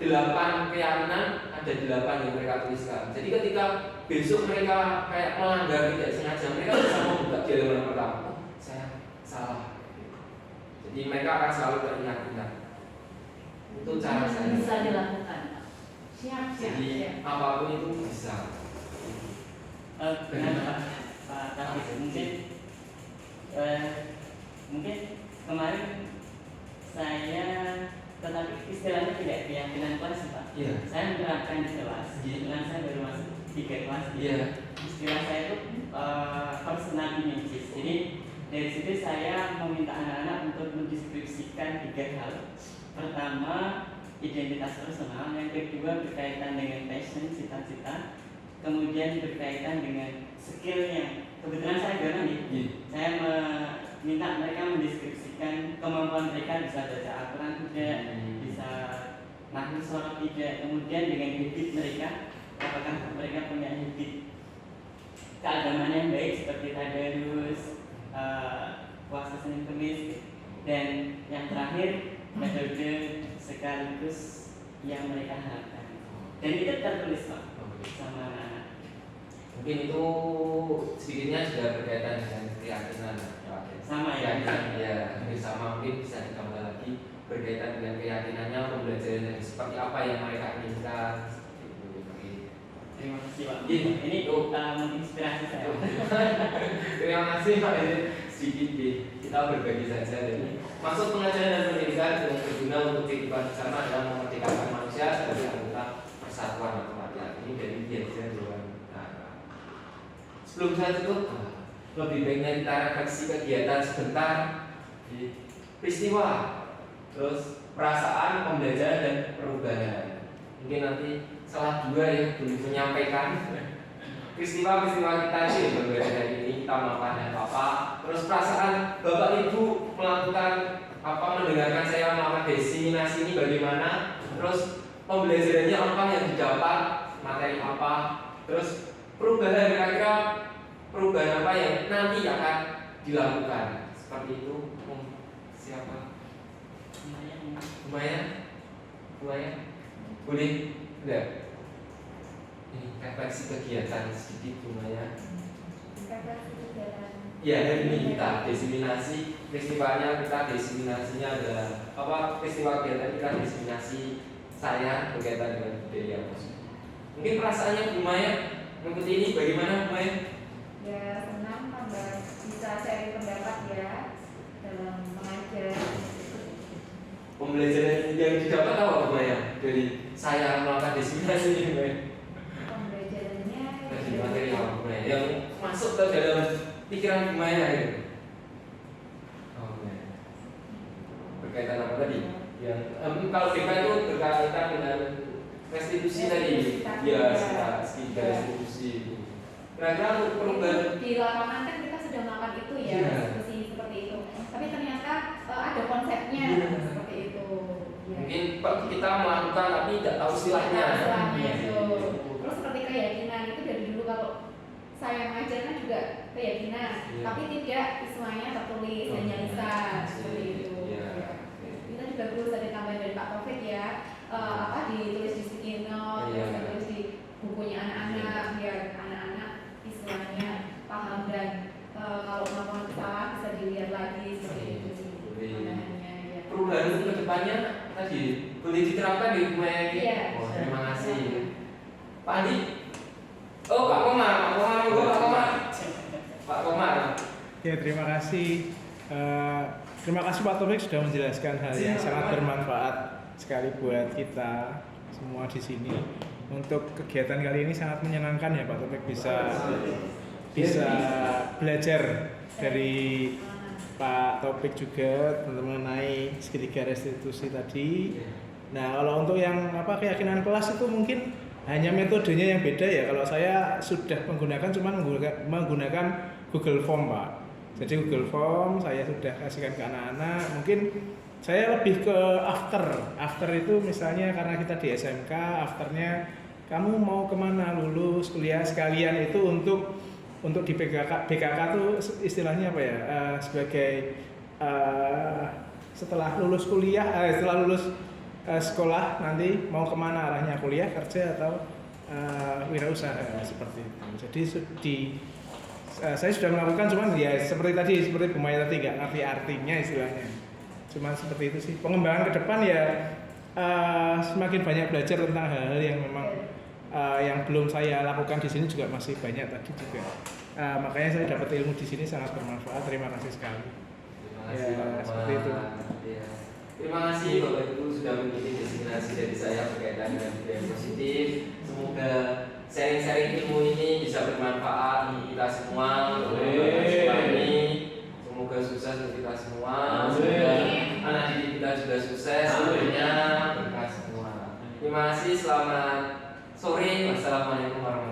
8 keyakinan, ada 8 yang mereka tuliskan. Jadi ketika besok mereka kayak melanggar tidak sengaja, mereka bisa membuka di halaman pertama. Oh, saya salah. Jadi mereka akan selalu teringat-ingat. Itu cara saya. Bisa dilakukan. Siap. Jadi apapun itu bisa. Benar Pak Tafis, mungkin kemarin saya tetapi istilahnya tidak keyakinan kelas Pak. Iya. Saya menerapkan di kelas. Kebetulan saya baru masuk 3 kelas. Iya. Istilah saya itu personal images. Jadi dari situ saya meminta anak-anak untuk mendeskripsikan 3 hal. Pertama, identitas personal. Yang kedua berkaitan dengan passion, cita-cita. Kemudian berkaitan dengan skill yang kebetulan saya garang nih. Saya minta mereka mendeskripsikan kemampuan mereka, bisa baca Al-Quran tidak, bisa nahwu sorot tidak. Kemudian dengan habit mereka, apakah mereka punya habit keagamaan yang baik seperti tadarus, puasa Senin Kemis, dan yang terakhir metode sekaligus yang mereka harapkan. Dan itu tertulis Pak sama anak-anak. Mungkin itu sedikitnya sudah berkaitan dengan keyakinan. Sama ya. Ya, sama mungkin bisa ditambah lagi berkaitan dengan keyakinannya, pembelajaran yang seperti apa yang mereka inginkan. Terima kasih Pak. Ini menginspirasi saya. Terima kasih Pak. Ini sedikit kita berbagi saja. Jadi maksud pengajaran dan pendidikan yang berguna untuk kehidupan bersama adalah memerdekakan manusia sebagai anggota persatuan atau rakyat. Ini dari biasa Dewan. Sebelum saya tutup, lebih baiknya kita refleksi kegiatan sebentar di peristiwa, terus perasaan, pembelajaran dan perubahan. Mungkin nanti salah 2 yang belum menyampaikan peristiwa-peristiwa kita di bagian hari ini kita melakukan apa, terus perasaan Bapak Ibu melakukan apa, mendengarkan saya melakukan diseminasi ini bagaimana, terus pembelajarannya apa yang didapat, materi apa, terus perubahan, kira-kira perubahan apa yang nanti akan dilakukan. Seperti itu. Siapa? Lumayan? Boleh? Enggak? Ini refleksi kegiatan sedikit lumayan. Ya, hari ini kita diseminasi, peristiwanya kita diseminasinya ada apa, peristiwa kegiatan kita diseminasi saya berkaitan dengan budaya positif. Mungkin perasaannya lumayan mengikuti ini, bagaimana lumayan? Ya senang tambah bisa sharing pendapat ya dalam mengajar. Pembelajaran yang didapat apa lumayan dari saya melakukan diseminasi ini lumayan? Pembelajarannya Dari materi apa lumayan? Yang masuk ke dalam pikiran lumayan ya? Oh, lumayan. Berkaitan apa tadi? Yang kalau DK itu berkaitan dengan restitusi tadi, ya sekitar restitusi. Kira-kira perubahan di lapangan kan kita sudah melakukan itu ya, seperti itu. Tapi ternyata ada konsepnya seperti itu. Ya. Mungkin kita melakukan tapi tidak tahu istilahnya. Terus seperti keyakinan itu dari dulu kalau saya mengajar kan juga keyakinan, tapi tidak istilahnya tertulis, hanya lisan seperti itu. Kita juga perlu ada tambahan dari Pak Taufik ya, ditulis di sticky note, ditulis di bukunya anak-anak biar anak-anak istilahnya paham dan kalau melakukan kesalahan bisa dilihat lagi seperti itu. Perubahan itu ke depannya tadi boleh diterapkan di rumah. Oh, terima kasih. Pak Andi. Oh, Pak Komar. Pak Komar. Ya, terima kasih. Terima kasih Pak Taufik sudah menjelaskan hal yang sangat bermanfaat sekali buat kita semua di sini. Untuk kegiatan kali ini sangat menyenangkan ya Pak Taufik, bisa belajar dari Pak Taufik juga mengenai segitiga restitusi tadi. Nah, kalau untuk yang keyakinan kelas itu mungkin hanya metodenya yang beda ya. Kalau saya sudah menggunakan menggunakan Google Form Pak. Jadi Google Form saya sudah kasihkan ke anak-anak. Mungkin saya lebih ke after itu misalnya karena kita di SMK, afternya kamu mau kemana lulus kuliah sekalian itu untuk untuk di BKK tuh istilahnya apa ya? Sebagai setelah lulus kuliah, setelah lulus sekolah nanti mau kemana arahnya, kuliah, kerja atau wirausaha seperti itu. Jadi saya sudah melakukan, cuman ya seperti Bu Maya tadi nggak ngerti artinya istilahnya. Cuman seperti itu sih. Pengembangan ke depan ya semakin banyak belajar tentang hal-hal yang memang yang belum saya lakukan di sini juga masih banyak tadi juga. Makanya saya dapat ilmu di sini sangat bermanfaat. Terima kasih sekali. Terima kasih Pak seperti itu. Ya. Terima kasih Bapak Ibu sudah mengikuti destinasi dari saya berkaitan dengan budaya positif. Semoga sharing-sharing ilmu ini bisa bermanfaat bagi kita semua. Semoga sukses untuk kita semua. Semoga anak didik kita juga sukses. Semuanya berkah semua. Terima kasih. Selamat sore. Wassalamualaikum warahmatullahi wabarakatuh.